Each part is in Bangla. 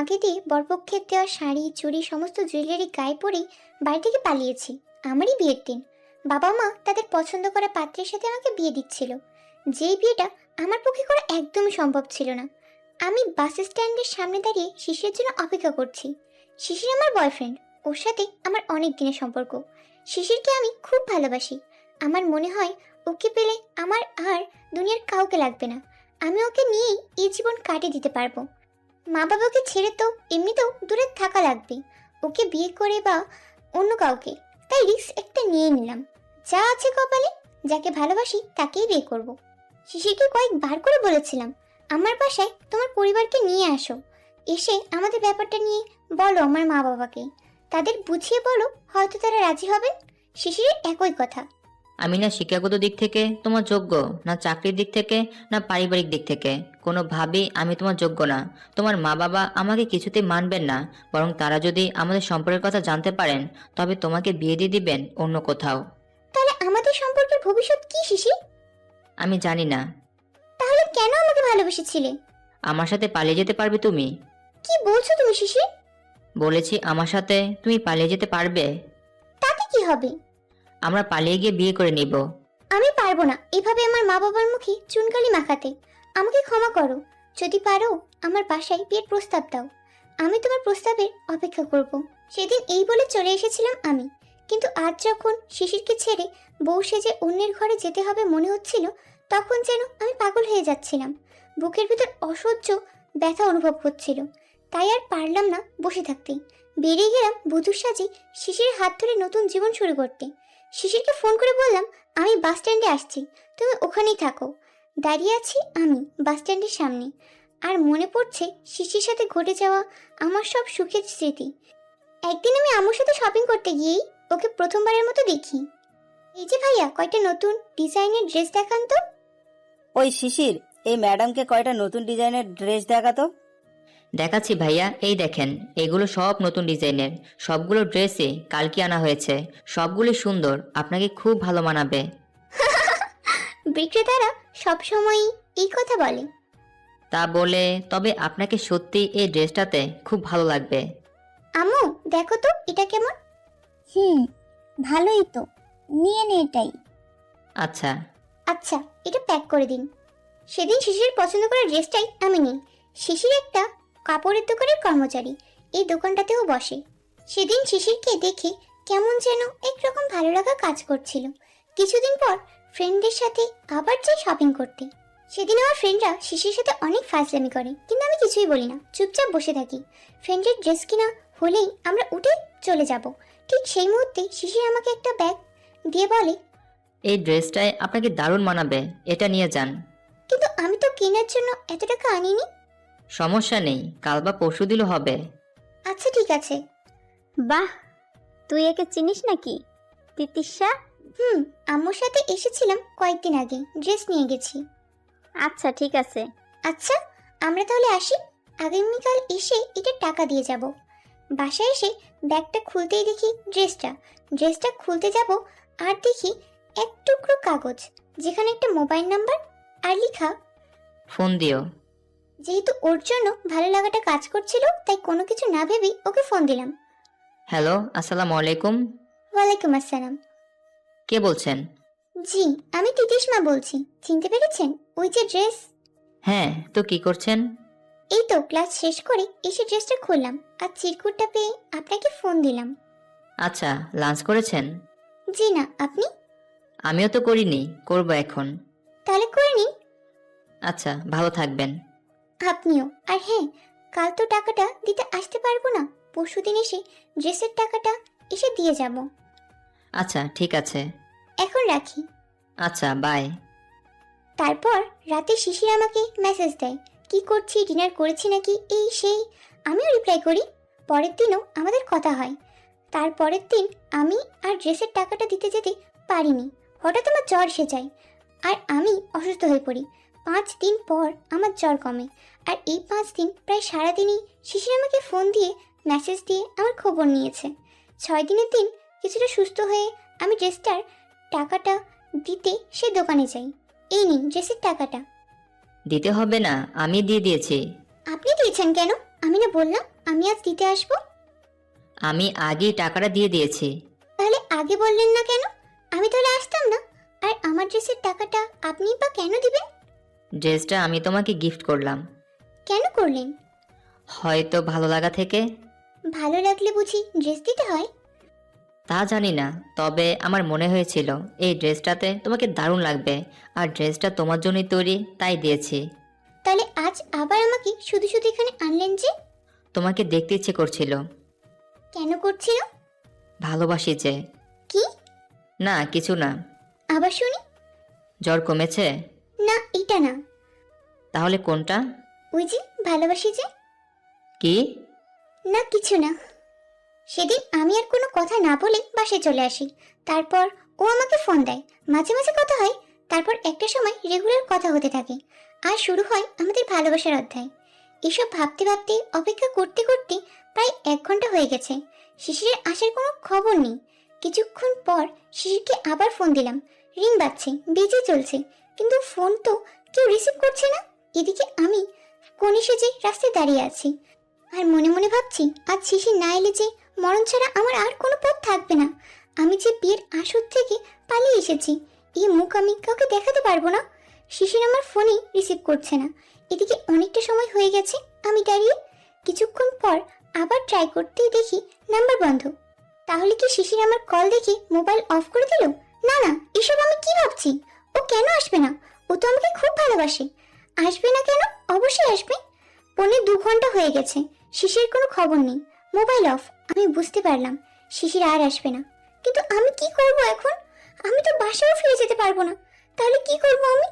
আগে দিয়ে বরপক্ষের দেওয়া শাড়ি চুড়ি সমস্ত জুয়েলারি গায়ে পরেই বাড়ি থেকে পালিয়েছি। আমারই বিয়ের দিন বাবা মা তাদের পছন্দ করা পাত্রের সাথে আমাকে বিয়ে দিচ্ছিল, যেই বিয়েটা আমার পক্ষে করা একদমই সম্ভব ছিল না। আমি বাস স্ট্যান্ডের সামনে দাঁড়িয়ে শিশিরের জন্য অপেক্ষা করছি। শিশির আমার বয়ফ্রেন্ড, ওর সাথে আমার অনেক দিনের সম্পর্ক। শিশিরকে আমি খুব ভালোবাসি। আমার মনে হয় ওকে পেলে আমার আর দুনিয়ার কাউকে লাগবে না। আমি ওকে নিয়েই এই জীবন কাটিয়ে দিতে পারবো। মা বাবাকে ছেড়ে তো এমনিতেও দূরে থাকা লাগবে, ওকে বিয়ে করে বা অন্য কাউকে। তাই রিস্ক একটা নিয়ে নিলাম। যা আছে কপালে, যাকে ভালোবাসি তাকেই বিয়ে করব। শিশিরকে কয়েকবার করে বলেছিলাম আমার বাসায় তোমার পরিবারকে নিয়ে আসো, এসে আমাদের ব্যাপারটা নিয়ে বলো আমার মা বাবাকে, তাদের বুঝিয়ে বলো, হয়তো তারা রাজি হবেন। শিশিরের একই কথা। আমি না শিক্ষাগত দিক থেকে তোমার যোগ্য, না চাকরির দিক থেকে, না পারিবারিক দিক থেকে। কোনোভাবেই আমি তোমার যোগ্য না। তোমার মা বাবা আমাকে কিছুতেই মানবেন না, বরং তারা যদি আমাদের সম্পর্কের কথা জানতে পারেন তবে তোমাকে বিয়ে দিয়ে দিবেন অন্য কোথাও। তাহলে আমাদের সম্পর্কের ভবিষ্যৎ কি শিশির? আমি জানি না। তাহলে কেন আমাকে ভালোবেসেছিলে? আমার সাথে পালিয়ে যেতে পারবে তুমি? কি বলছো তুমি শিশির? বলেছি আমার সাথে তুমি পালিয়ে যেতে পারবে। তাতে কি হবে? আমরা পালিয়ে গিয়ে বিয়ে করে নিব। আমি পারবো না এভাবে আমার মা বাবার মুখে চুনকালি মাখাতে। আমাকে ক্ষমা করো। যদি পারো আমার বাসায় বিয়ের প্রস্তাব দাও, আমি তোমার প্রস্তাবের অপেক্ষা করব। সেদিন এই বলে চলে এসেছিলাম আমি, কিন্তু আজ যখন শিশিরকে ছেড়ে বউ সেজে অন্যের ঘরে যেতে হবে মনে হচ্ছিল, তখন যেন আমি পাগল হয়ে যাচ্ছিলাম। বুকের ভিতর অসহ্য ব্যথা অনুভব হচ্ছিল। তাই আর পারলাম না বসে থাকতে। বেরিয়ে গেলাম বধূর সাজে শিশিরের হাত ধরে নতুন জীবন শুরু করতে। শিশিরকে ফোন করে বললাম আমি বাস স্ট্যান্ডে আসছি, তুমি ওখানেই থাকো। দাঁড়িয়ে আছি আমি বাস স্ট্যান্ডের সামনে, আর মনে পড়ছে শিশির সাথে ঘটে যাওয়া আমার সব সুখের স্মৃতি। একদিন আমি আম্মুর সাথে শপিং করতে গিয়েই ওকে প্রথমবারের মতো দেখি। এই যে ভাইয়া, কয়টা নতুন ডিজাইনের ড্রেস দেখান তো। ওই শিশির, এই ম্যাডামকে কয়টা নতুন ডিজাইনের ড্রেস দেখাতো। দেখাচ্ছি ভাইয়া, এই দেখেন, এগুলো সব নতুন ডিজাইনের। সবগুলো ড্রেসই কালকে আনা হয়েছে। সবগুলো সুন্দর, আপনাকে খুব ভালো মানাবে। বিক্রেতারা সবসময়ই এই কথা বলে। তা বলে তবে আপনাকে সত্যি এই ড্রেসটাতে খুব ভালো লাগবে। আম্মু দেখো তো এটা কেমন। ভালোই তো, নিয়ে নে এটাই। আচ্ছা। আচ্ছা, এটা প্যাক করে দিন। সেদিন শিশির পছন্দ করা ড্রেসটাই আমি নিই। শিশির একটা কাপড়ের দোকানের কর্মচারী, এই দোকানটাতেও বসে। সেদিন শিশিরকে দেখে কেমন যেন একরকম ভালো লাগা কাজ করছিল। কিছুদিন পর ফ্রেন্ডদের সাথে আবার যাই শপিং করতে। সেদিন আমার ফ্রেন্ডরা শিশির সাথে অনেক ফাজলামি করে, কিন্তু আমি কিছুই বলি না, চুপচাপ বসে থাকি। ফ্রেন্ডের ড্রেস কিনা হলেই আমরা উঠে চলে যাব। ঠিক সেই মুহূর্তে শিশির আমাকে একটা ব্যাগ দিয়ে বলে, এই ড্রেসটাই আপনাকে দারুণ মানাবে, এটা নিয়ে যান। কিন্তু আমি তো কেনার জন্য এত টাকা আনিনি। সমস্যা নেই, কাল বা পরশু দিলে হবে। আচ্ছা ঠিক আছে। বাহ, তুই একে চিনিস নাকি? তিতিশা? আম্মুর সাথে এসেছিলাম কয়েকদিন আগে, ড্রেস নিয়ে গেছি। আচ্ছা ঠিক আছে। আচ্ছা, আমরা তাহলে আসি। আগামীকাল এসে এটা টাকা দিয়ে যাব। বাসায় এসে ব্যাগটা খুলতেই দেখি ড্রেসটা খুলতে যাব, আর দেখি এক টুকরো কাগজ, যেখানে একটা মোবাইল নাম্বার আর লেখা ফোন দিও। যেহেতু ওর জন্য ভালো লাগাটা কাজ করছিল, তাই কোনো কিছু না ভেবেই ওকে ফোন দিলাম। হ্যালো, আসসালামু আলাইকুম। ওয়ালাইকুম আসসালাম। কে বলছেন? জি, আমি তিতিশমা বলছি। চিনতে পেরেছেন? ওই যে ড্রেস। হ্যাঁ, তো কি করছেন? এই তো ক্লাস শেষ করে এসে ড্রেসটা খুললাম, আর চিরকুটটা পেয়ে আপনাকে ফোন দিলাম। আচ্ছা, লাঞ্চ করেছেন? জি না, আপনি? আমিও তো করিনি, করব এখন। তাহলে করে নিন। আচ্ছা, ভালো থাকবেন। আপনিও। আর হ্যাঁ, কাল তো টাকাটা দিতে আসতে পারবো না, পরশুদিন এসে ড্রেসের টাকাটা এসে দিয়ে যাব। আচ্ছা ঠিক আছে। এখন রাখি। আচ্ছা, বাই। তারপর রাতে শিশির আমাকে মেসেজ দেয়, কি করছি, ডিনার করেছি নাকি, এই সেই। আমিও রিপ্লাই করি। পরের দিনও আমাদের কথা হয়। তারপরের দিন আমি আর ড্রেসের টাকাটা দিতে যেতে পারিনি। হঠাৎ আমার জ্বর এসে যায়, আর আমি অসুস্থ হয়ে পড়ি। 5 দিন পর আমার জ্বর কমে, আর এই 5 দিন প্রায় সারাদিনই শিশির আমাকে ফোন দিয়ে মেসেজ দিয়ে আমার খবর নিয়েছে। 6 দিনের দিন কিছুটা সুস্থ হয়ে আমি ড্রেসটার টাকাটা দিতে সে দোকানে যাই। এই নিন ড্রেসের টাকাটা। দিতে হবে না, আমি দিয়ে দিয়েছি। আপনি দিয়েছেন কেন? আমি না বললাম আমি আজ দিতে আসবো? আমি আগেই টাকাটা দিয়ে দিয়েছি। তাহলে আগে বললেন না কেন? আমি তাহলে আসতাম না। আর আমার ড্রেসের টাকাটা আপনিই বা কেন দিবেন? ড্রেসটা আমি তোমাকে গিফট করলাম। কেন করলেন? হয়তো ভালো লাগা থেকে। ভালো লাগলে বুঝি ড্রেস দিতে হয়? তা জানি না, তবে আমার মনে হয়েছিল এই ড্রেসটাতে তোমাকে দারুণ লাগবে, আর ড্রেসটা তোমার জন্যই তৈরি, তাই দিয়েছি। তাহলে আজ আবার আমাকে শুধু শুধু এখানে আনলেন যে? তোমাকে দেখতে ইচ্ছে করছিল। কেন করছিল? ভালোবাসি যে। কি? না কিছু না। আবার শুনি। জ্বর কমেছে? না, এটা না। তাহলে কোনটা? ওই যে ভালোবাসি যে। কি? না কিছু না। সেদিন আমি আর কোনো কথা না বলে বাসায় চলে আসি। তারপর ও আমাকে ফোন দেয়, মাঝে মাঝে কথা হয়। তারপর একটা সময় রেগুলার কথা হতে থাকে, আর শুরু হয় আমাদের ভালোবাসার অধ্যায়। এসব ভাবতে ভাবতে অপেক্ষা করতে করতে প্রায় 1 ঘন্টা হয়ে গেছে। শিশিরের আসার কোনো খবর নেই। কিছুক্ষণ পর শিশিরকে আবার ফোন দিলাম। রিং বাজছে, বেজে চলছে, কিন্তু ফোন তো কেউ রিসিভ করছে না। এদিকে আমি কোণে সেজে রাস্তায় দাঁড়িয়ে আছি, আর মনে মনে ভাবছি আজ শিশির না এলে যে মরণ ছাড়া আমার আর কোনো পথ থাকবে না। আমি যে বিয়ের আসর থেকে পালিয়ে এসেছি, এই মুখ আমি কাউকে দেখাতে পারবো না। শিশির আমার ফোনই রিসিভ করছে না। এদিকে অনেকটা সময় হয়ে গেছে আমি দাঁড়িয়ে। কিছুক্ষণ পর আবার ট্রাই করতেই দেখি নাম্বার বন্ধ। তাহলে কি শিশির আমার কল দেখে মোবাইল অফ করে দিল? না না, এসব আমি কি ভাবছি? ও কেন আসবে না? ও তো আমাকে খুব ভালোবাসে। আসবে না কেন? অবশ্যই আসবে। 1.25 ঘন্টা হয়ে গেছে, শিশির কোনো খবর নেই, মোবাইল অফ। আমি বুঝতে পারলাম শিশির আর আসবে না। কিন্তু আমি কি করব এখন? আমি তো বাসায়ও ফিরে যেতে পারবো না। তাহলে কি করব আমি?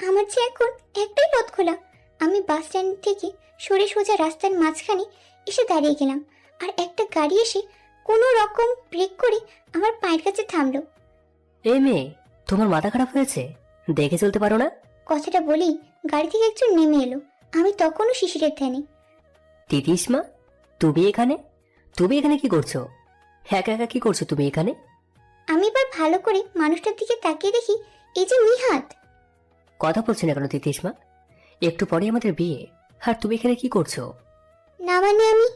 আমার যে এখন একটাই পথ খোলা। আমি বাস স্ট্যান্ড থেকে সরে সোজা রাস্তার মাঝখানে এসে দাঁড়িয়ে গেলাম, আর একটা গাড়ি এসে কোনো রকম ব্রেক করে আমার পায়ের কাছে থামলো। এই মেয়ে, তোমার মাথা খারাপ হয়েছে? দেখে চলতে পারো না? কথাটা বলেই গাড়ি থেকে একজন নেমে এলো। আমি তখনও শিশিরের ধ্যানে। তিতিসমা, তুমি এখানে? তুমি এখানে কি করছো? একা একা কি করছো তুমি এখানে? আমি এবার ভালো করে মানুষটার দিকে তাকিয়ে দেখি এই যে নিহাত। কথা বলছি না কেন তিতিসমা? একটু পরে আমাদের বিয়ে, আর তুমি এখানে কি করছো? না মানে আমি।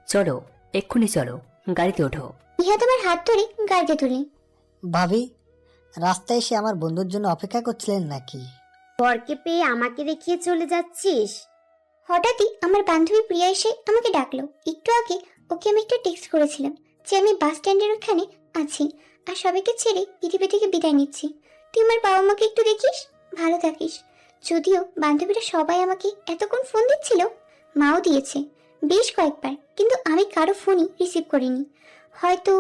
চলো, এক্ষুনি চলো, গাড়িতে ওঠো। নিহাত আমার হাত ধরে গাড়িতে তুলে। ভাবি, রাস্তায় এসে আমার বন্ধুর জন্য অপেক্ষা করছিলেন নাকি? বরকে পেয়ে আমাকে দেখিয়ে চলে যাচ্ছিস? হঠাৎই আমার বান্ধবী প্রিয়া এসে আমাকে ডাকলো। একটু আগে ওকে আমি একটা টেক্সট করেছিলাম যে আমি বাস স্ট্যান্ডের ওখানে আছি, আর সবাইকে ছেড়ে পৃথিবী থেকে বিদায় নিচ্ছি। তুই আমার বাবা মাকে একটু দেখিস, ভালো থাকিস। যদিও বান্ধবীরা সবাই আমাকে এতক্ষণ ফোন দিচ্ছিল, মাও দিয়েছে বেশ কয়েকবার, কিন্তু আমি কারো ফোনই রিসিভ করিনি। হয়তো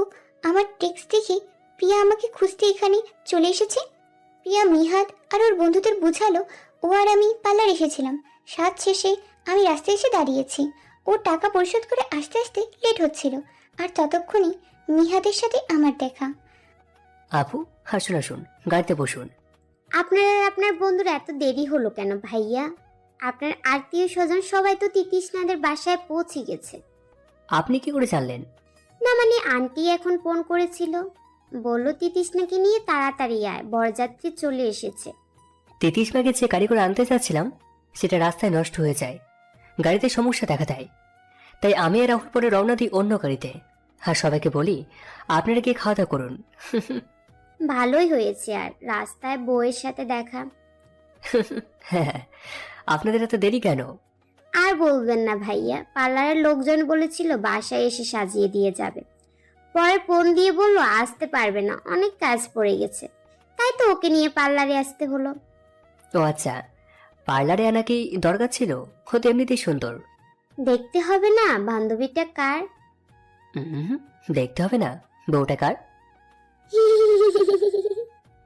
আমার টেক্সট দেখে প্রিয়া আমাকে খুঁজতে এখানে চলে এসেছে। প্রিয়া মিহাদ আর ওর বন্ধুদের বুঝালো ও আর আমি পার্লার এসেছিলাম। সাত শেষে আমি রাস্তায় এসে দাঁড়িয়েছি। ও টাকা পরিশোধ করে আস্তে আস্তে লেট হচ্ছিল, আর ততক্ষণই মিহাদের সাথে আমার দেখা। আপু, আসুন আসুন, গাড়িতে বসুন। আপনার আর আপনার বন্ধুর এত দেরি হলো কেন ভাইয়া? আপনার আত্মীয় স্বজন সবাই তো তিতিসনাদের বাসায় পৌঁছে গেছে। আপনি কি করে জানলেন? না মানে আন্টি এখন ফোন করেছিল, বলল তিতিসনাকে নিয়ে তাড়াতাড়ি আয়, বরযাত্রী চলে এসেছে। তিতিসমাকে যে গাড়ি করে আনতে চাচ্ছিলাম সেটা রাস্তায় নষ্ট হয়ে যায়, গাড়িতে সমস্যা দেখা দেয়। তাই আমি আর রাহুল পরে রওনা দিই অন্য গাড়িতে, আর সবাইকে বলি আপনারা গিয়ে খাওয়া দাওয়া করুন। ভালোই হয়েছে, আর রাস্তায় বউয়ের সাথে দেখা। হ্যাঁ, আপনাদের এত দেরি কেন? আর বলবেন না ভাইয়া, পার্লারের লোকজন বলেছিল বাসায় এসে সাজিয়ে দিয়ে যাবে। পরে ফোন দিয়ে বলল আসতে পারবে না, অনেক কাজ পড়ে গেছে। তাই তো ওকে নিয়ে পার্লারে আসতে হলো। ও আচ্ছা, পার্লারে আনা কি দরকার ছিল? ও তো এমনিতেই সুন্দর। দেখতে হবে না বান্ধবীটা কার? দেখতে হবে না বউটা কার?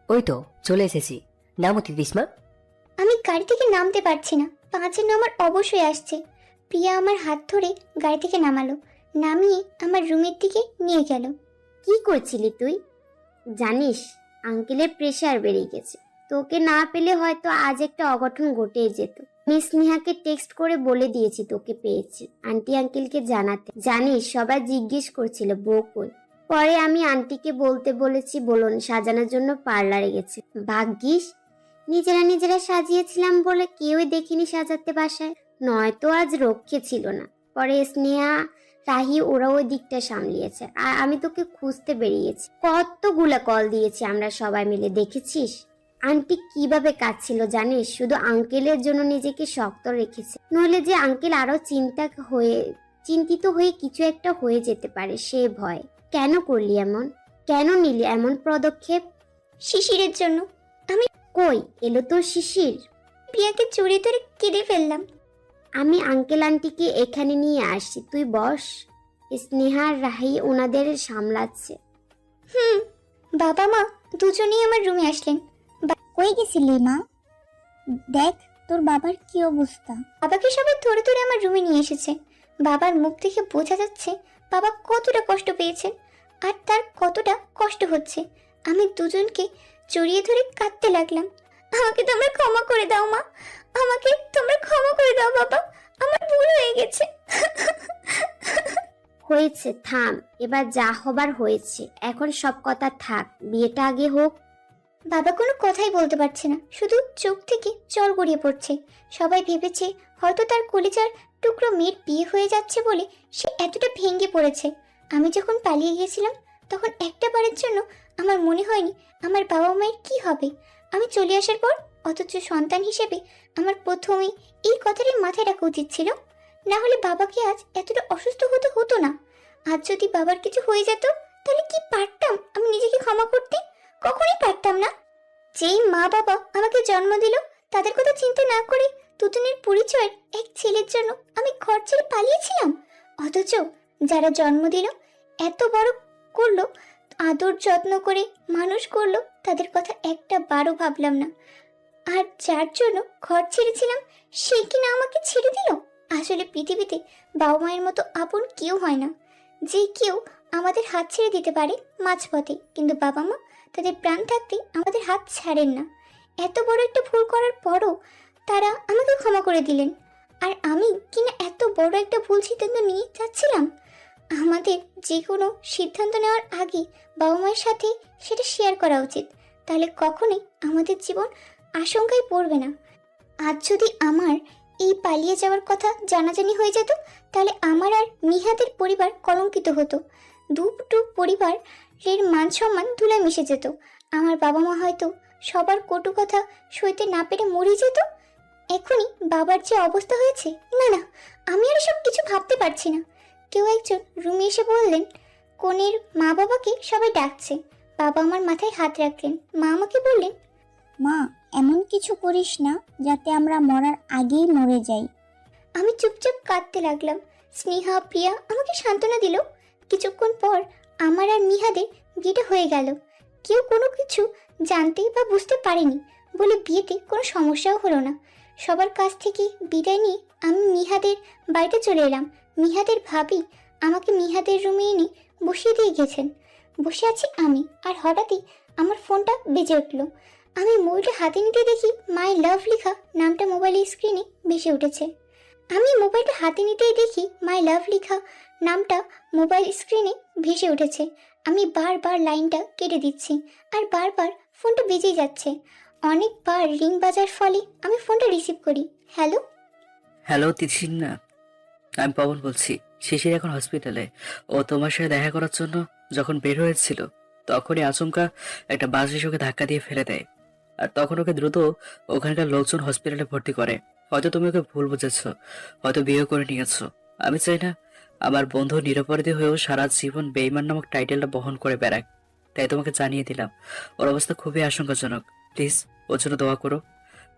ওই তো চলে এসেছি, নামো তিতিসমা। আমি গাড়ি থেকে নামতে পারছি না, 5-এর নম্বর অবশ্যই আসছে। প্রিয়া আমার হাত ধরে গাড়ি থেকে নামালো, নামিয়ে আমার রুমের দিকে নিয়ে গেল। কি করছিলি তুই? জানিস আঙ্কেলের প্রেশার বেড়ে গেছে, তোকে না পেলে হয়তো আজ একটা অঘটন ঘটেই যেত। মিস নেহাকে টেক্সট করে বলে দিয়েছি তোকে পেয়েছি, আন্টি আঙ্কেলকে জানাতে। জানিস সবাই জিজ্ঞেস করছিল বউ কই। পরে আমি আন্টিকে বলতে বলেছি বলুন সাজানোর জন্য পার্লারে গেছে। ভাগ্যিস নিজেরা নিজেরা সাজিয়েছিলাম বলে কেউই দেখিনি সাজাতে বাসায়, নয়তো আজ রক্ষে ছিল না। পরে স্নেহা, রাহি ওরা ওই দিকটা সামলিয়েছে, আর আমি তোকে খুঁজতে বেরিয়েছি। কতগুলা কল দিয়েছি আমরা সবাই মিলে, দেখেছিস আন্টি কিভাবে কাঁদছিল জানিস? শুধু আঙ্কেলের জন্য নিজেকে শক্ত রেখেছে, নইলে যে আঙ্কেল আরো চিন্তিত হয়ে কিছু একটা হয়ে যেতে পারে সে ভয়। কেন করলি এমন? কেন নিলি এমন পদক্ষেপ? শিশিরের জন্য। কই এলো তোর শিশির? প্রিয়াকে জড়িয়ে ধরে কেঁদে ফেললাম। আমি আঙ্কেল আন্টিকে এখানে নিয়ে আসছি, তুই বস। স্নেহার রাহি ওনাদের সামলাচ্ছে। বাবা মা দুজনেই আমার রুমে আসলেন। কই গেছিলি মা? দেখ তোর বাবার কি অবস্থা। বাবাকে সবাই ধরে ধরে আমার রুমে নিয়ে এসেছে। বাবার মুখ দেখে বোঝা যাচ্ছে বাবা কতটা কষ্ট পেয়েছেন আর তার কতটা কষ্ট হচ্ছে। আমি দুজনকে জড়িয়ে ধরে কাঁদতে লাগলাম। আমাকে তোমরা ক্ষমা করে দাও মা, আমাকে তোমরা ক্ষমা করে দাও বাবা, আমার ভুল হয়ে গেছে। হয়েছে, থাম, এবার যা হবার হয়েছে, এখন সব কথা থাক, বিয়েটা আগে হোক। বাবা কোনো কথাই বলতে পারছে না, শুধু চোখ থেকে জল গড়িয়ে পড়ছে। সবাই ভেবেছে হয়তো তার কলিজার টুকরো মেয়ের বিয়ে হয়ে যাচ্ছে বলে সে এতটা ভেঙে পড়েছে। আমি যখন পালিয়ে গিয়েছিলাম তখন একটা বারের জন্য আমার মনে হয়নি আমার বাবা মায়ের কি হবে আমি চলে আসার পর। অথচ সন্তান হিসেবে আমার প্রথমেই এই কথাটাই মাথায় রাখা উচিত ছিল, না হলে বাবাকে আজ এতটা অসুস্থ হতে হতো না। আজ যদি বাবার কিছু হয়ে যেত তাহলে কি পারতাম আমি নিজেকে ক্ষমা করতে? কখনোই পারতাম না। যেই মা বাবা আমাকে জন্ম দিল তাদের কথা চিন্তা না করে দুদিনের পরিচয়ের এক ছেলের জন্য আমি ঘর ছেড়ে পালিয়েছিলাম। অথচ যারা জন্ম দিল, এত বড় করলো, আদর যত্ন করে মানুষ করলো, তাদের কথা একটা বারও ভাবলাম না। আর যার জন্য ঘর ছেড়েছিলাম সে কিনা আমাকে ছেড়ে দিল। আসলে পৃথিবীতে বাবা মায়ের মতো আপন কেউ হয় না। যে কেউ আমাদের হাত ছেড়ে দিতে পারে মাঝপথে, কিন্তু বাবা মা তাদের প্রাণ থাকতে আমাদের হাত ছাড়েন না। এত বড় একটা ভুল করার পরও তারা আমাকে ক্ষমা করে দিলেন। আর আমি কিনা এত বড় একটা ভুল সিদ্ধান্ত নিয়ে যাচ্ছিলাম। আমাদের যে কোনো সিদ্ধান্ত নেওয়ার আগে বাবা মায়ের সাথে সেটা শেয়ার করা উচিত, তাহলে কখনোই আমাদের জীবন আশঙ্কায় পড়বে না। আজ যদি আমার এই পালিয়ে যাওয়ার কথা জানাজানি হয়ে যেত তাহলে আমার আর নিহাদের পরিবার কলঙ্কিত হতো। দুটো পরিবারের মান সম্মান ধুলায় মিশে যেত। আমার বাবা মা হয়তো সবার কটু কথা সইতে না পেরে মরে যেত। এখনই বাবার যে অবস্থা হয়েছে, না না, আমি আর সব কিছু ভাবতে পারছি না। কেউ একজন রুমে এসে বললেন কনের মা বাবাকে সবাই ডাকছে। বাবা আমার মাথায় হাত রাখলেন। মা আমাকে বললেন, মা এমন কিছু করিস না যাতে আমরা মরার আগেই মরে যাই। আমি চুপচাপ কাঁদতে লাগলাম। স্নেহা, প্রিয়া আমাকে সান্ত্বনা দিল। কিছুক্ষণ পর আমার আর নিহাদের বিয়েটা হয়ে গেল। কেউ কোনো কিছু জানতে বা বুঝতে পারেনি বলে বিয়েতে কোনো সমস্যাও হলো না। সবার কাছ থেকে বিদায় নিয়ে আমি নিহাদের বাড়িতে চলে এলাম। নিহাদের ভাবি আমাকে নিহাদের রুমে এনে বসিয়ে দিয়ে গেছেন। বসে আছি আমি, আর হঠাৎই আমার ফোনটা বেজে উঠল। আমি মোবাইলটা হাতে নিতে দেখি মাই লাভ লেখা নামটা মোবাইলের স্ক্রিনে ভেসে উঠেছে। আমি মোবাইলটা হাতে নিতেই দেখি মাই লাভ লেখা নামটা মোবাইল স্ক্রিনে ভেসে উঠেছে। আমি বারবার লাইনটা কেটে দিচ্ছি আর বারবার ফোনটা বেজেই যাচ্ছে। অনেকবার রিং বাজার ফলে আমি ফোনটা রিসিভ করি। হ্যালো। হ্যালো তিথিনা, আমি পবন বলছি। শিশির এখন হসপিটালে। ও তোমার সাথে দেখা করার জন্য যখন বের হয়েছিল তখনই আচমকা একটা বাস এসে ওকে ধাক্কা দিয়ে ফেলে দেয়। আর তখন ওকে দ্রুত ওখানকার লোকজন হসপিটালে ভর্তি করে। হয়তো তুমি ওকে ভুল বুঝেছো, হয়তো বিয়ে করে নিয়েছো। আমি চাই না আমার বন্ধু নিরপরাধী হয়েও সারা জীবন বেঈমান নামক টাইটেলটা বহন করে বেড়াক। তাই তোমাকে জানিয়ে দিলাম ওর অবস্থা খুবই আশঙ্কাজনক। প্লিজ ওর জন্য দোয়া করো।